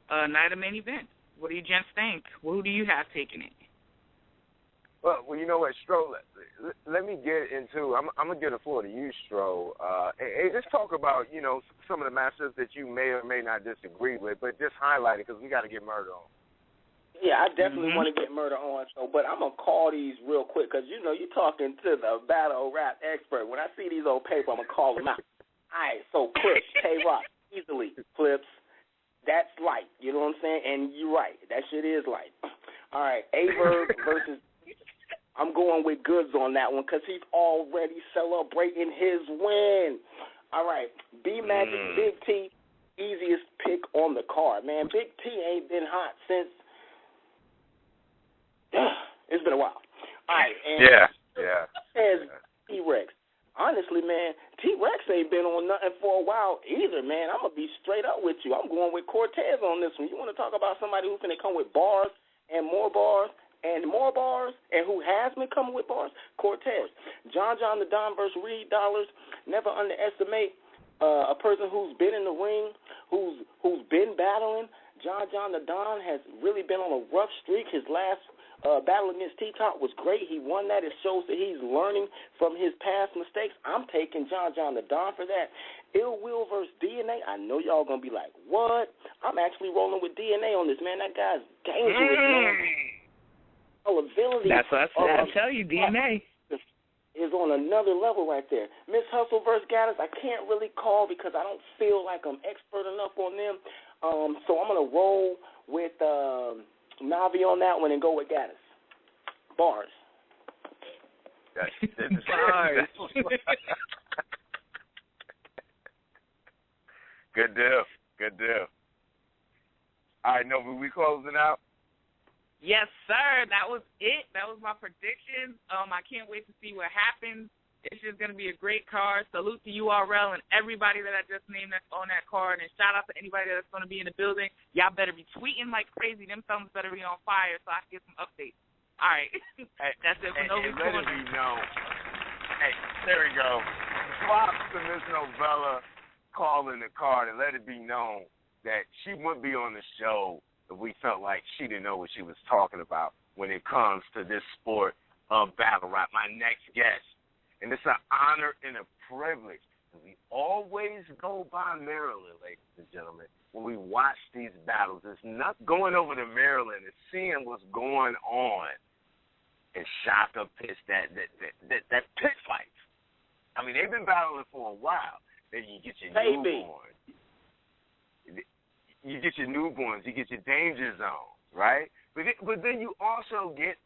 S5: Night of main event. What do you gents think? Who do you have taking it?
S3: Well, you know what, Stro, let me get into, I'm going to give the floor to you, Stro, and just talk about, you know, some of the matchups that you may or may not disagree with, but just highlight it because we got to get Murda on.
S4: Yeah, I definitely want to get Murda on, but I'm going to call these real quick because, you're talking to the battle rap expert. When I see these on paper, I'm going to call them out. All right, so Clips, K-Rock, easily, Clips. That's light, you know what I'm saying? And you're right, that shit is light. All right, Averb versus, I'm going with Goods on that one because he's already celebrating his win. All right, B-Magic, Big T, easiest pick on the card. Man, Big T ain't been hot since, it's been a while. All right, and says T-Rex. Honestly, man, T-Rex ain't been on nothing for a while either, man. I'm going to be straight up with you. I'm going with Cortez on this one. You want to talk about somebody who's going to come with bars and more bars and more bars and who has been coming with bars? Cortez. John the Don versus Reed Dollars. Never underestimate a person who's been in the ring, who's been battling. John the Don has really been on a rough streak. His last battle against T-Top was great. He won that. It shows that he's learning from his past mistakes. I'm taking John the Don for that. Ill Will versus DNA. I know y'all going to be like, what? I'm actually rolling with DNA on this, man. That guy's dangerous, man. Ability.
S5: That's what I tell you, DNA
S4: is on another level right there. Miss Hustle versus Gaddis, I can't really call because I don't feel like I'm expert enough on them. So I'm going to roll with Navi on that one and go with Gaddis. Bars.
S3: Bars. Good deal. All right, Nova, we closing out?
S5: Yes, sir. That was it. That was my prediction. I can't wait to see what happens. It's just going to be a great card. Salute to URL and everybody that I just named that's on that card. And shout out to anybody that's going to be in the building. Y'all better be tweeting like crazy. Them thumbs better be on fire so I can get some updates. All right. That's it for Novi.
S3: Let it be known. Hey, there we go. Props to Miss Novella calling the card and let it be known that she wouldn't be on the show if we felt like she didn't know what she was talking about when it comes to this sport of battle rap. My next guest. And it's an honor and a privilege. And we always go by Maryland, ladies and gentlemen, when we watch these battles. It's not going over to Maryland and seeing what's going on and Shaka Pitts, that pit fights. I mean, they've been battling for a while. Then you get your newborns. You get your newborns. You get your danger zones, right? But then you also get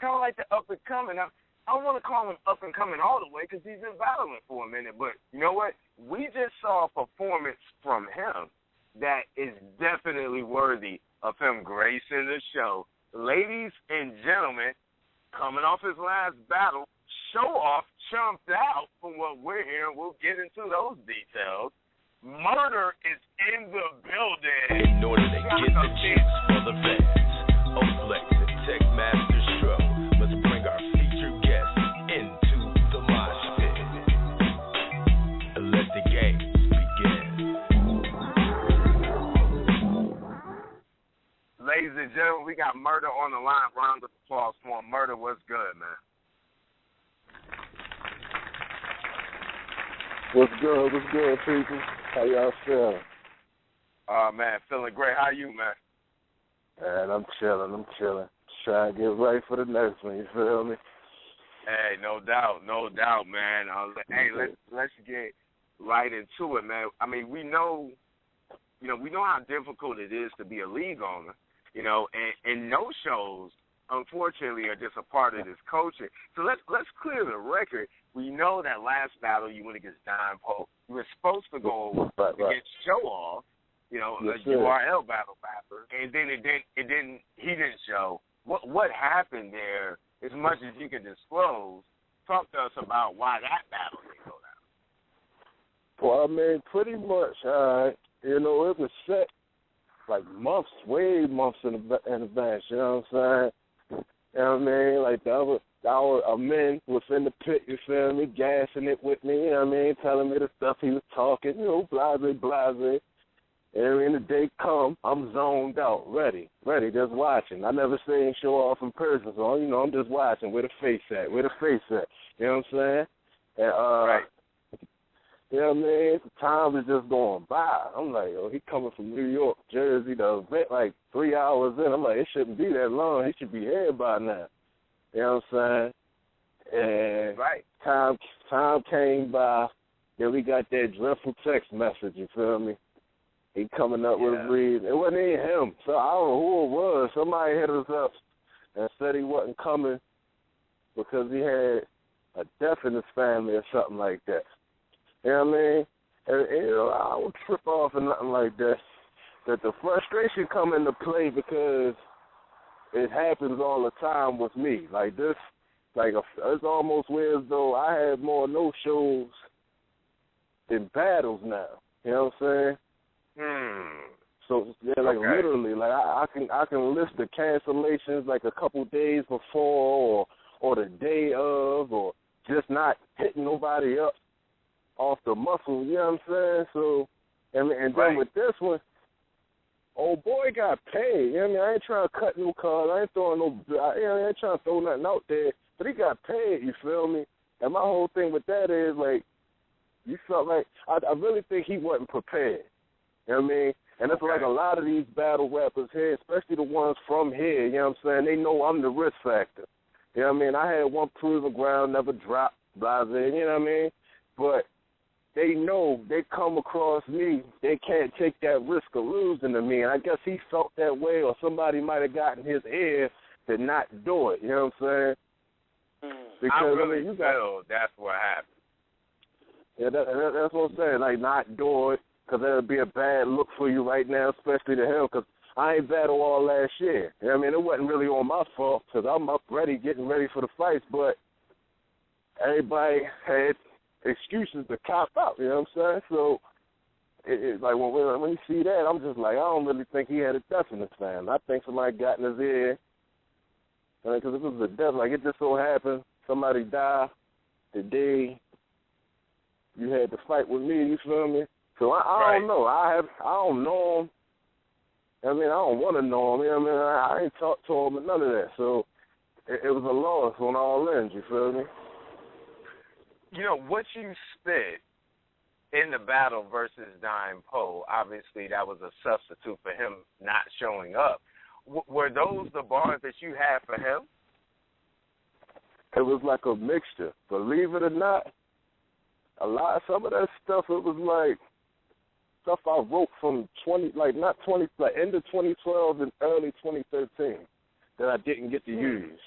S3: kind of like the up-and-coming. I don't want to call him up and coming all the way because he's been battling for a minute. But you know what? We just saw a performance from him that is definitely worthy of him gracing the show. Ladies and gentlemen, coming off his last battle, Show Off chumped out from what we're hearing. We'll get into those details. Murda is in the building.
S12: In order to get the chance for the fans, Oplex and Tech Master Stroh must bring our featured guest into the mosh pit and let the games begin.
S3: Ladies and gentlemen, we got Murda on the line. Round of applause for him. Murda, what's good, man?
S13: What's good, people? How y'all feeling?
S3: Man, feeling great. How you, man?
S13: Man, I'm chilling. Just trying to get ready for the next one, you feel me?
S3: Hey, no doubt, man. Hey, let's get right into it, man. I mean, we know how difficult it is to be a league owner, and no shows, unfortunately, are just a part of this culture. So let's clear the record. We know that last battle you went against Don Pope. You were supposed to go against Show Off, a URL battle rapper, and then he didn't show. What happened there? As much as you can disclose, talk to us about why that battle didn't go down.
S13: Well, I mean, pretty much, it was set like months in advance. You know what I'm saying? You know what I mean? Like our men was in the pit, you feel me, gassing it with me, you know what I mean, telling me the stuff he was talking, blase. And when the day come, I'm zoned out, ready, just watching. I never seen Show Off in person, so, I'm just watching where the face at, you know what I'm saying? And,
S3: right.
S13: You know what I mean? The time is just going by. I'm like, oh, he coming from New York, Jersey, the event like 3 hours in. I'm like, it shouldn't be that long. He should be here by now. You know what I'm saying? And time came by. Then we got that dreadful text message, you feel me? He coming up with a read. It wasn't even him. So I don't know who it was. Somebody hit us up and said he wasn't coming because he had a death in his family or something like that. You know what I mean? And you know, I don't trip off or nothing like that. That the frustration come into play because it happens all the time with me. Like this, it's almost where as though I have more no-shows than battles now. You know what I'm saying? So yeah, like literally, like I can list the cancellations like a couple days before or the day of, or just not hitting nobody up off the muscle, you know what I'm saying? So, and then with this one, old boy got paid. You know what I mean? I ain't trying to cut no cards. I ain't throwing I ain't trying to throw nothing out there. But he got paid, you feel me? And my whole thing with that is, like, you felt like, I really think he wasn't prepared. You know what I mean? And it's like a lot of these battle rappers here, especially the ones from here, you know what I'm saying? They know I'm the risk factor. You know what I mean? I had one proven ground, never dropped, blah, blah, you know what I mean? But they know they come across me, they can't take that risk of losing to me. And I guess he felt that way, or somebody might have gotten his ear to not do it. You know what I'm saying? Because,
S3: I mean, feel that's what happened.
S13: Yeah, that's what I'm saying. Like, not do it, because that would be a bad look for you right now, especially to him, because I ain't battle all last year. You know what I mean? It wasn't really on my fault, because I'm up ready, getting ready for the fights, but everybody had excuses to cop out, you know what I'm saying? So, it's like, when you see that, I'm just like, I don't really think he had a death in his family. I think somebody got in his ear, because if it was a death, like, it just so happened, somebody died the day you had to fight with me, you feel me? So I don't know. I don't know him. I mean, I don't want to know him. You know what I mean? I ain't talked to him and none of that. So it was a loss on all ends, you feel me?
S3: You know, what you spit in the battle versus Dime Poe, obviously that was a substitute for him not showing up. Were those the bars that you had for him?
S13: It was like a mixture. Believe it or not, some of that stuff, it was like stuff I wrote from end of 2012 and early 2013 that I didn't get to use.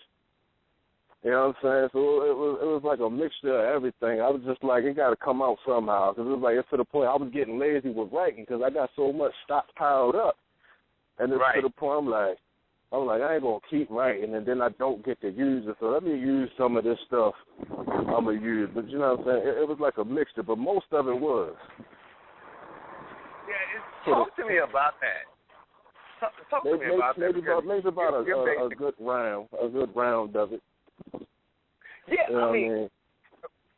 S13: You know what I'm saying? So it was like a mixture of everything. I was just like, it got to come out somehow, because it was like, it's to the point I was getting lazy with writing because I got so much stock piled up, and it's to the point I'm like, I ain't going to keep writing, and then I don't get to use it, so let me use some of this stuff I'm going to use. But you know what I'm saying? It was like a mixture, but most of it was.
S3: Yeah, talk to me about that. Talk to me about that.
S13: Maybe about a good round of it.
S3: Yeah,
S13: you know
S3: I mean,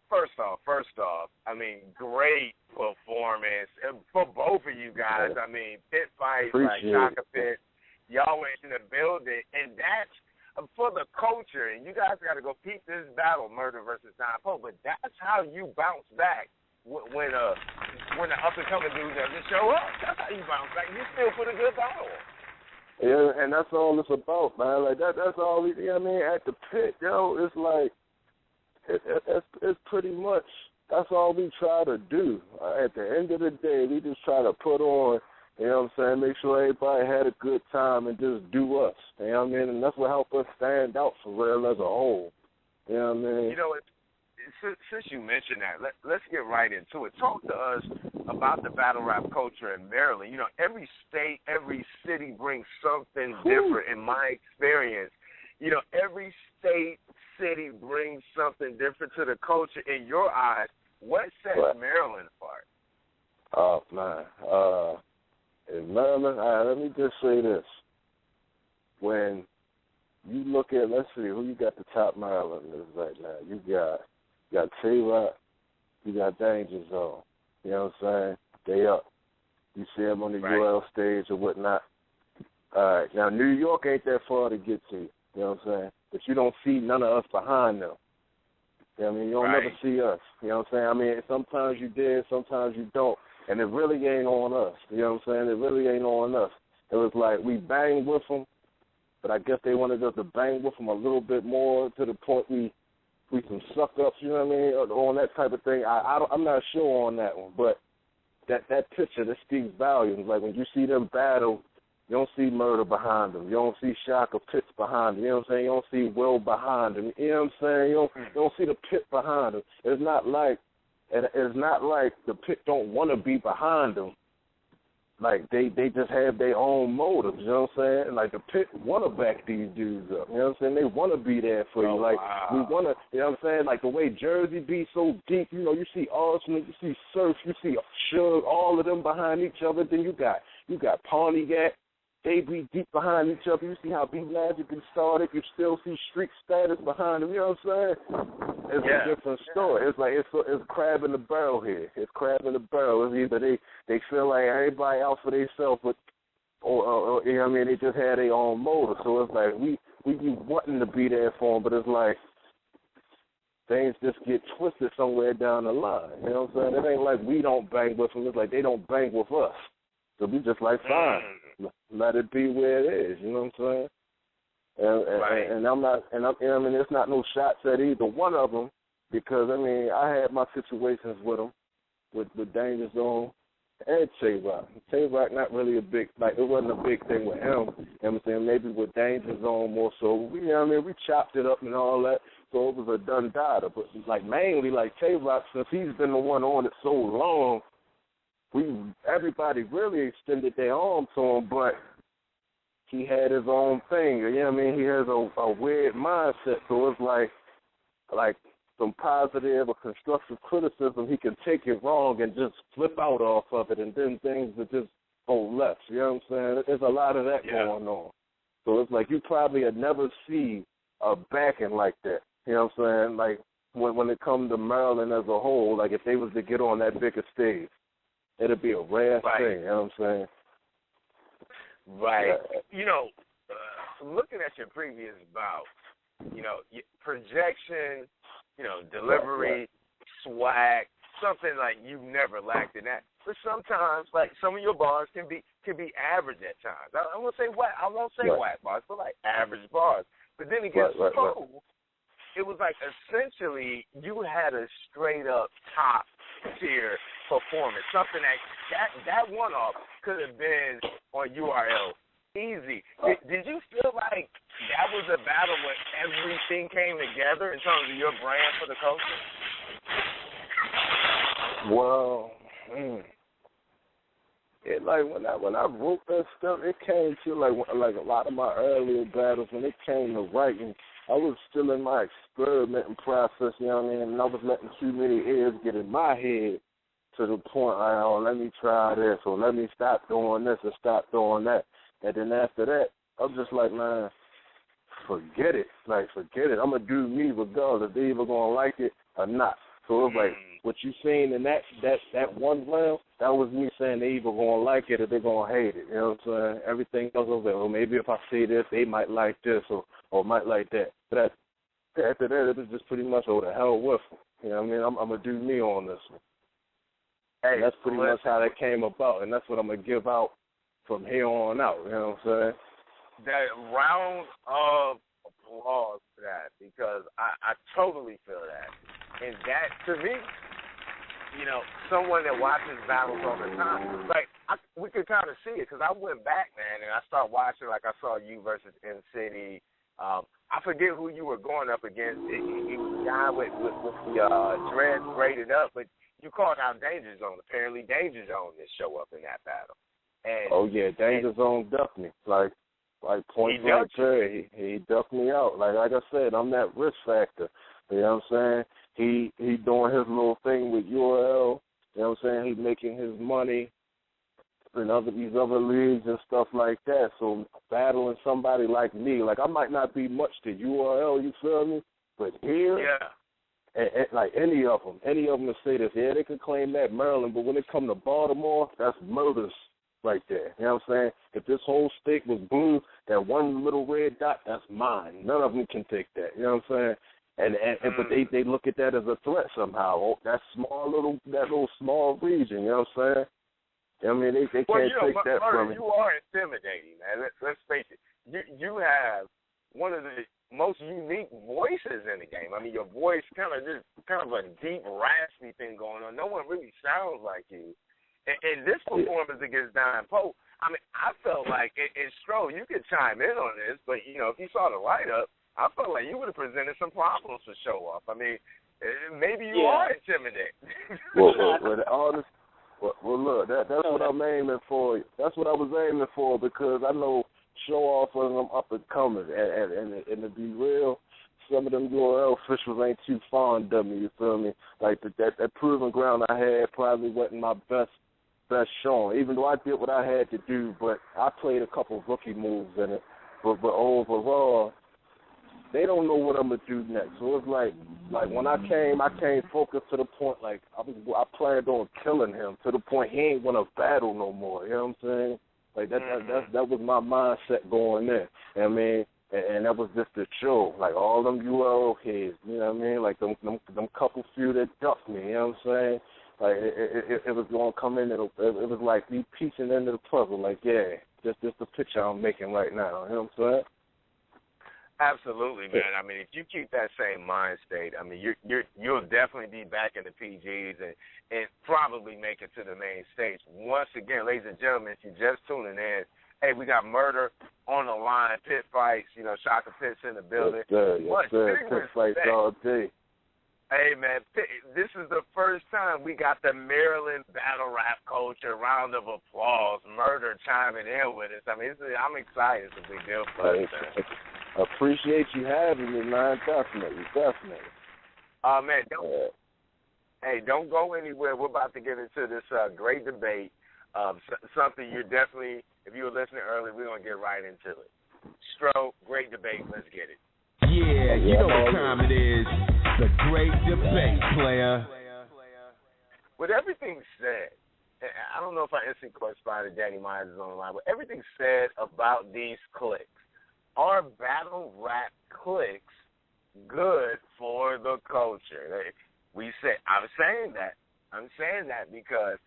S3: first off, I mean, great performance for both of you guys. I mean, PitFights, like Shaka Pit, y'all went in the building, and that's for the culture. And you guys got to go peep this battle, Murda versus Dime Poe. But that's how you bounce back when the up and coming dude doesn't show up. That's how you bounce back. You still put a good battle on.
S13: Yeah, and that's all it's about, man. Like that's all we. You know what I mean? At the pit, it's like it's pretty much that's all we try to do. At the end of the day, we just try to put on. You know what I'm saying? Make sure everybody had a good time and just do us. You know what I mean? And that's what helped us stand out for real as a whole. You know what I mean?
S3: You know, since you mentioned that, let's get right into it. Talk to us about the battle rap culture in Maryland. You know, every state, every city brings something different in my experience. You know, every state, city brings something different to the culture. In your eyes, what sets Maryland apart?
S13: Oh, man. In Maryland, let me just say this. When you look at, let's see, who you got the top Marylanders right now? You got T-Rock, you got Danger Zone. You know what I'm saying? They up. You see them on the UL stage or whatnot. All right. Now, New York ain't that far to get to. You know what I'm saying? But you don't see none of us behind them. You know what I mean? You don't never see us. You know what I'm saying? I mean, sometimes you did, sometimes you don't. And it really ain't on us. You know what I'm saying? It really ain't on us. It was like we banged with them, but I guess they wanted us to bang with them a little bit more to the point we some suck-ups, you know what I mean, on that type of thing. I'm not sure on that one, but that picture, that speaks volumes. Like when you see them battle, you don't see Murda behind them. You don't see Shock or Pitts behind them. You know what I'm saying? You don't see Will behind them. You know what I'm saying? You don't see the Pit behind them. It's not like the Pit don't want to be behind them. Like, they just have their own motives, you know what I'm saying? Like, the Pit want to back these dudes up, you know what I'm saying? They want to be there for you. Like, we want to, you know what I'm saying? Like, the way Jersey be so deep, you know, you see Arsenal, you see Surf, you see Suge, all of them behind each other. Then you got Pontiac. They be deep behind each other. You see how B-Magic is started. You still see Street Status behind them. You know what I'm saying? It's a different story. It's like it's crab in the barrel here. It's crab in the barrel. It's either they feel like everybody out for themselves, or you know what I mean, they just had their own motive. So it's like we be wanting to be there for them, but it's like things just get twisted somewhere down the line. You know what I'm saying? It ain't like we don't bang with them. It's like they don't bang with us. So we just like, fine, let it be where it is. You know what I'm saying? And I'm not, and I mean, it's not no shots at either one of them, because I mean, I had my situations with them, with Danger Zone and Tay-Rock. Tay-Rock not really a big, like it wasn't a big thing with him. You know what I'm saying? Maybe with Danger Zone more so. You know what I mean? We chopped it up and all that, so it was a done data. But like mainly like Tay-Rock, since he's been the one on it so long, everybody really extended their arm to him, but he had his own thing. You know what I mean? He has a weird mindset, so it's like some positive or constructive criticism, he can take it wrong and just flip out off of it, and then things that just go left. You know what I'm saying? There's a lot of that going on. So it's like you probably had never see a backing like that. You know what I'm saying? Like when it comes to Maryland as a whole, like if they was to get on that bigger stage, it'd be a rare thing, you know what I'm saying?
S3: Right. You know, looking at your previous bout, you know, projection, you know, delivery, swag, something like you've never lacked in that. But sometimes, like some of your bars can be average at times. I won't say whack. I won't say whack bars, but like average bars. But then it gets it was like essentially you had a straight up top tier performance, something that one off could have been on URL easy. Did you feel like that was a battle where everything came together in terms of your brand for the culture?
S13: Well, it like when I wrote that stuff, it came to like a lot of my earlier battles when it came to writing. I was still in my experimenting process, you know what I mean, and I was letting too many ears get in my head to the point, like, oh, let me try this, or let me stop doing this or stop doing that. And then after that, I'm just like, man, forget it. Like, forget it. I'm going to do me regardless if they either going to like it or not. So it's like, what you seen in that one round, that was me saying they either going to like it or they're going to hate it. You know what I'm saying? Everything else was like, well, maybe if I say this, they might like this or might like that. But after that, it was just pretty much, oh, the hell with them. You know what I mean? I'm going to do me on this one. Hey, and that's pretty much how that came about, and that's what I'm going to give out from here on out. You know what I'm saying?
S3: That round of applause for that, because I totally feel that. And that, to me, you know, someone that watches battles all the time, like, we could kind of see it, because I went back, man, and I started watching, like I saw you versus M-City. I forget who you were going up against. He was a guy with the dreads braided up, but you called out Danger Zone. Apparently Danger Zone didn't show up in that battle. And,
S13: oh, yeah, Danger Zone ducked me. Like point blank period. He ducked me out. Like I said, I'm that risk factor. You know what I'm saying? He doing his little thing with URL. You know what I'm saying? He's making his money in these other leagues and stuff like that. So battling somebody like me, like I might not be much to URL, you feel me? But here, and like any of them will say this. Yeah, they can claim that Maryland, but when it come to Baltimore, that's murders right there. You know what I'm saying? If this whole state was blue, that one little red dot, that's mine. None of them can take that. You know what I'm saying? But they look at that as a threat somehow. Oh, that little small region, you know what I'm saying? I mean, they can't take that from me.
S3: You are intimidating, man. Let's face it. You have one of the most unique voices in the game. I mean, your voice kind of a deep, raspy thing going on. No one really sounds like you. And this performance against Don Pope, I mean, I felt like, and Stro, you could chime in on this, but, you know, if you saw the write-up, I felt like you would have presented some problems for Show Off. I mean, maybe you are intimidating.
S13: Well, look, that's what I'm aiming for. That's what I was aiming for, because I know Show Off and them up and coming, and to be real, some of them URL officials ain't too fond of me. You feel me? Like that proving ground I had probably wasn't my best showing. Even though I did what I had to do, but I played a couple rookie moves in it. But overall, they don't know what I'm gonna do next. So it's like when I came focused to the point like I planned on killing him to the point he ain't wanna battle no more. You know what I'm saying? Like that was my mindset going in. I mean, and that was just the show. Like all them URL heads, you know what I mean? Like them couple few that ducked me. You know what I'm saying? Like it was gonna come in. It was like me piecing into the puzzle. Like just the picture I'm making right now. You know what I'm saying?
S3: Absolutely, man. I mean, if you keep that same mind state, I mean, you'll definitely be back in the PGs and probably make it to the main stage. Once again, ladies and gentlemen, if you're just tuning in, hey, we got Murda on the line, PitFights. You know, Shaka Pitt's in the building.
S13: Yes, sir. PitFights all day.
S3: Hey, man, this is the first time we got the Maryland battle rap culture. Round of applause. Murda chiming in with us. I mean, I'm excited. It's a big deal for us, man.
S13: Appreciate you having me, man. Definitely.
S3: Man, don't go anywhere. We're about to get into this great debate. Something you're definitely, if you were listening earlier, we're going to get right into it. Stro, great debate. Let's get it.
S2: Yeah, you know what time it is. The great debate, player.
S3: With everything said, I don't know if I instantly corresponded Danny Myers is on the line, but everything said about these clicks. Are battle rap clicks good for the culture? I'm saying that because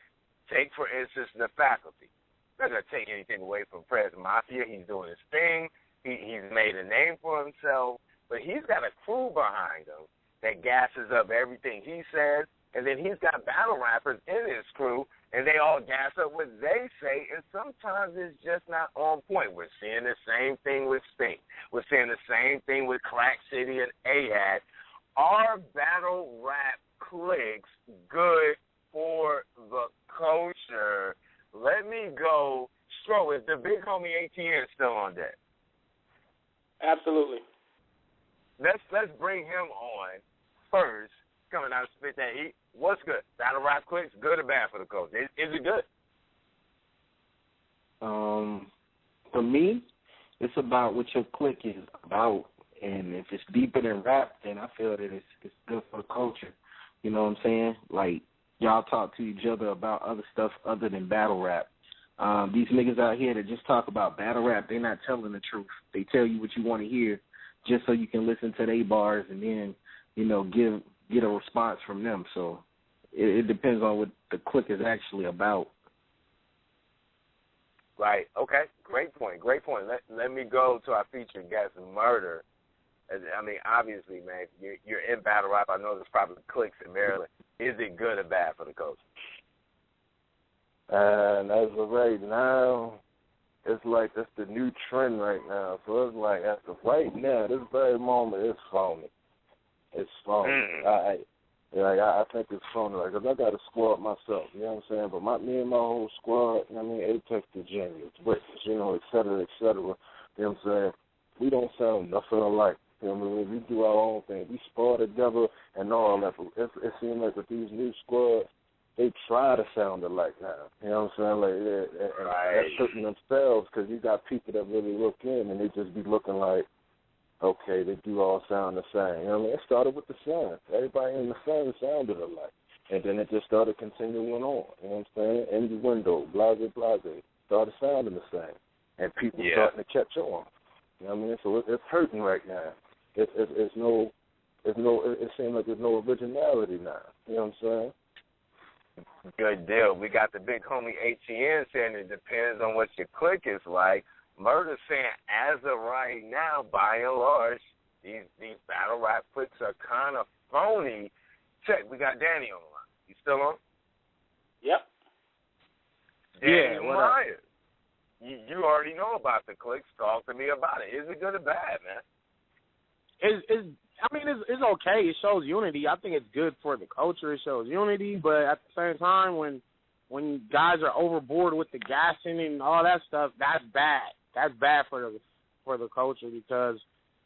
S3: take, for instance, the faculty. I'm not going to take anything away from Prez Mafia. He's doing his thing. He's made a name for himself, but he's got a crew behind him that gasses up everything he says, and then he's got battle rappers in his crew, and they all gas up what they say, and sometimes it's just not on point. We're seeing the same thing with Stink. We're seeing the same thing with Crack City and AHAT. Are battle rap clicks good for the culture? Let me go. Stro, is the big homie ATN still on deck?
S4: Absolutely.
S3: Let's bring him on first. Coming out of Spit That Heat. What's good? Battle rap clicks, good or bad for the culture? Is it good?
S6: For me, it's about what your clique is about, and if it's deeper than rap, then I feel that it's good for the culture. You know what I'm saying? Like, y'all talk to each other about other stuff other than battle rap. These niggas out here that just talk about battle rap, they're not telling the truth. They tell you what you want to hear just so you can listen to their bars and then, you know, get a response from them. So it depends on what the clique is actually about.
S3: Right. Okay. Great point. Let me go to our featured guest, Murda. I mean, obviously, man, you're in battle rap. I know there's probably cliques in Maryland. Is it good or bad for the culture?
S13: And as of right now, it's like that's the new trend right now. So it's like right now, this very moment, it's phony. It's phony. I think it's phony. Like, 'cause I got a squad myself, you know what I'm saying? But me and my whole squad, I mean, Apex Virginia, British, you know, et cetera, et cetera. You know what I'm saying? We don't sound nothing alike. You know what I mean? We do our own thing. We spar together and all that. It seems like with these new squads, they try to sound alike now. You know what I'm saying? Like, they're hurting themselves because you got people that really look in and they just be looking like, okay, they do all sound the same. You know what I mean? It started with the Sun. Everybody in the Sun sounded alike. And then it just started continuing on. You know what I'm saying? Innuendo, blase, started sounding the same. And people starting to catch on. You know what I mean? So it's hurting right now. It's no it seems like there's no originality now. You know what I'm saying?
S3: Good deal. We got the big homie ATN saying it depends on what your clique is like. Murda saying as of right now, by and large, these battle rap cliques are kind of phony. Check, we got Danny on the line. You still on?
S4: Yep.
S3: Danny Myers. You already know about the cliques. Talk to me about it. Is it good or bad, man?
S9: It's okay. It shows unity. I think it's good for the culture. It shows unity, but at the same time, when guys are overboard with the gassing and all that stuff, that's bad. That's bad for the culture because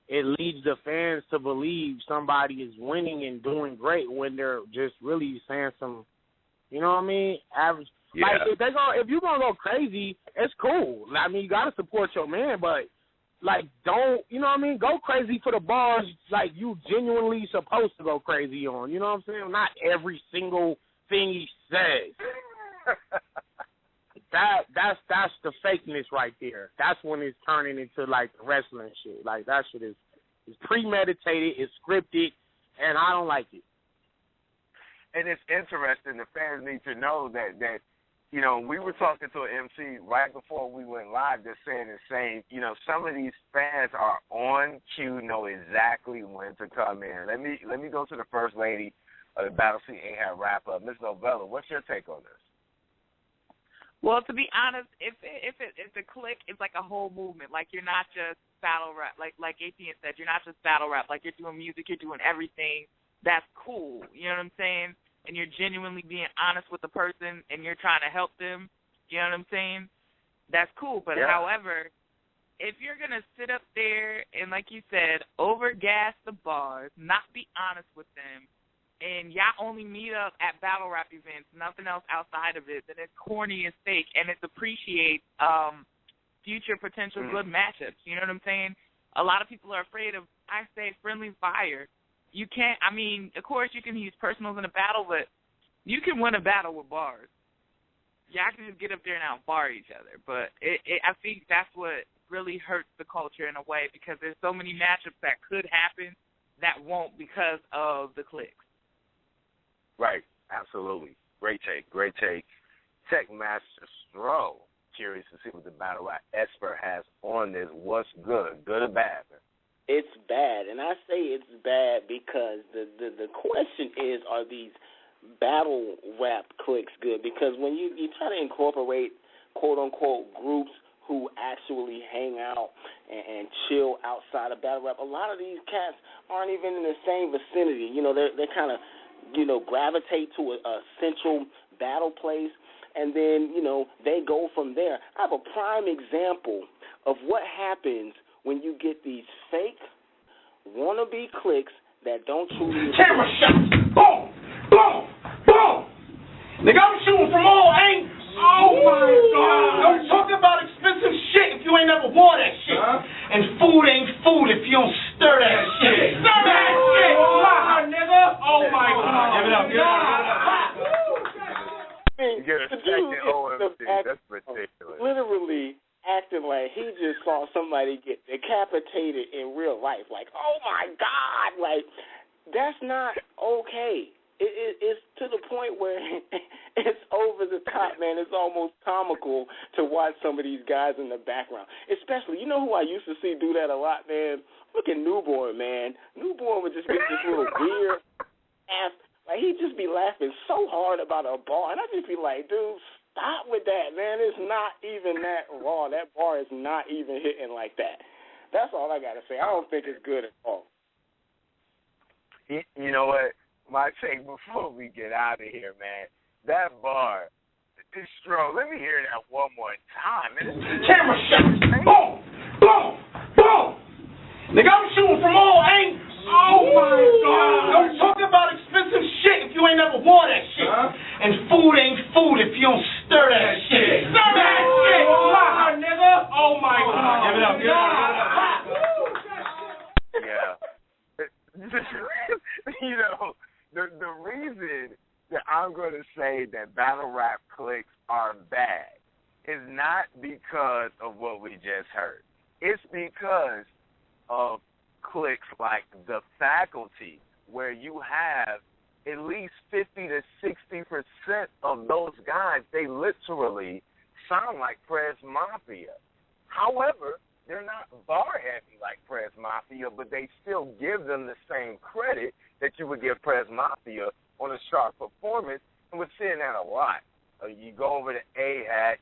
S9: it leads the fans to believe somebody is winning and doing great when they're just really saying some, you know what I mean, average.
S3: Yeah.
S9: Like if you're gonna go crazy, it's cool. I mean, you gotta support your man, but like don't, you know what I mean, go crazy for the bars like you genuinely supposed to go crazy on. You know what I'm saying? Not every single thing he says. That's the fakeness right there. That's when it's turning into like the wrestling shit. Like that shit is premeditated, it's scripted, and I don't like it.
S3: And it's interesting. The fans need to know that you know, we were talking to an MC right before we went live just saying the same. You know, some of these fans are on cue, know exactly when to come in. Let me go to the first lady of the BattleScene AHAT Wrap-Up. Ms. Novella, what's your take on this?
S5: Well, to be honest, if the clique is like a whole movement, like you're not just battle rap, like ATN said, you're not just battle rap, like you're doing music, you're doing everything, that's cool. You know what I'm saying? And you're genuinely being honest with the person and you're trying to help them, you know what I'm saying? That's cool. But however, if you're going to sit up there and, like you said, overgas the bars, not be honest with them, and y'all only meet up at battle rap events, nothing else outside of it, then it's corny and fake, and it appreciates future potential good matchups. You know what I'm saying? A lot of people are afraid of, I say, friendly fire. You can't, I mean, of course you can use personals in a battle, but you can win a battle with bars. Y'all can just get up there and out-bar each other. But I think that's what really hurts the culture in a way because there's so many matchups that could happen that won't because of the clicks.
S3: Right, absolutely. Great take. Tech Master Stro, curious to see what the battle rap expert has on this. What's good or bad, man?
S4: It's bad, and I say it's bad because the question is, are these battle rap cliques good? Because when you try to incorporate quote-unquote groups who actually hang out and chill outside of battle rap, a lot of these cats aren't even in the same vicinity. You know, they kind of, you know, gravitate to a central battle place, and then, you know, they go from there. I have a prime example of what happens when you get these fake wannabe cliques that don't truly...
S10: Camera shots! Boom! Boom! Boom! Nigga, I'm shooting from all angles. Oh, my God. Don't talk about expensive shit if you ain't never wore that shit. And food ain't food if you don't stir that shit. Stir that shit! Nigga! Oh, my God. Give it up.
S3: You get a second OMC. That's ridiculous.
S4: Literally acting like he just saw somebody get decapitated in real life. Like, oh, my God. Like, that's not okay. It's to the point where it's over the top, man. It's almost comical to watch some of these guys in the background. Especially, you know who I used to see do that a lot, man? Look at Newborn, man. Newborn would just get this little weird ass. Like, he'd just be laughing so hard about a bar. And I'd just be like, dude, stop with that, man. It's not even that raw. That bar is not even hitting like that. That's all I got to say. I don't think it's good at all.
S3: You know what? My take before we get out of here, man, that bar is strong. Let me hear that one more time.
S10: Camera shots! Boom! Boom! Boom! Nigga, I'm shooting from all angles. Oh, my God. Don't talk about expensive shit if you ain't never wore that shit. And food ain't food if you don't stir that shit. Stir that shit! Nigga! Oh, my God. Give it up. Give it up.
S3: Yeah. You know, the reason that I'm going to say that battle rap cliques are bad is not because of what we just heard. It's because of cliques like the faculty where you have at least 50 to 60% of those guys, they literally sound like Prez Mafia. However, they're not bar-heavy like Prez Mafia, but they still give them the same credit that you would give Prez Mafia on a sharp performance, and we're seeing that a lot. You go over to AHAT,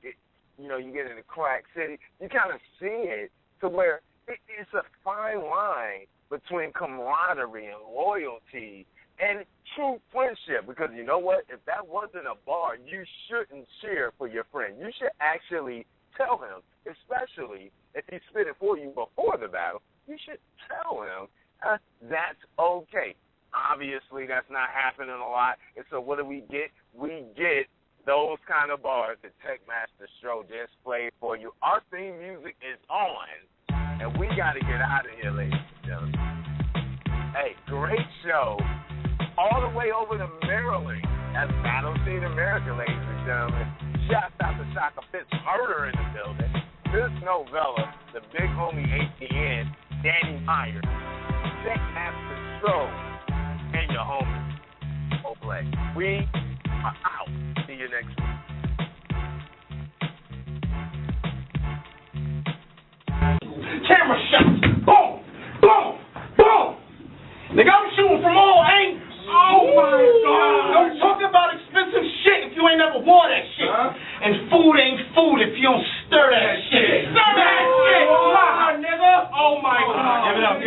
S3: you get into Crack City, you kind of see it to where it's a fine line between camaraderie and loyalty and true friendship, because you know what? If that wasn't a bar, you shouldn't cheer for your friend. You should actually tell him, especially if he spit it for you before the battle, you should tell him that's okay. Obviously, that's not happening a lot, and so what do we get? We get those kind of bars that Techmaster Stro just played for you. Our theme music is on, and we got to get out of here, ladies and gentlemen. Hey, great show. All the way over to Maryland. That's BattleScene America, ladies and gentlemen. Shouts out to Shaka Fitz Murder in the building. This Novella, the big homie ATN, Danny Myers, Techmaster Stro, and your homie, Oblak. We are out. See you next week.
S10: Camera shots. Boom, boom, boom. Nigga, I'm shooting from all angles. Oh my God. Don't talk about expensive shit if you ain't never wore that shit. And food ain't food if you don't stir that shit. Stir that shit. Nigga. Oh my God. Give it up.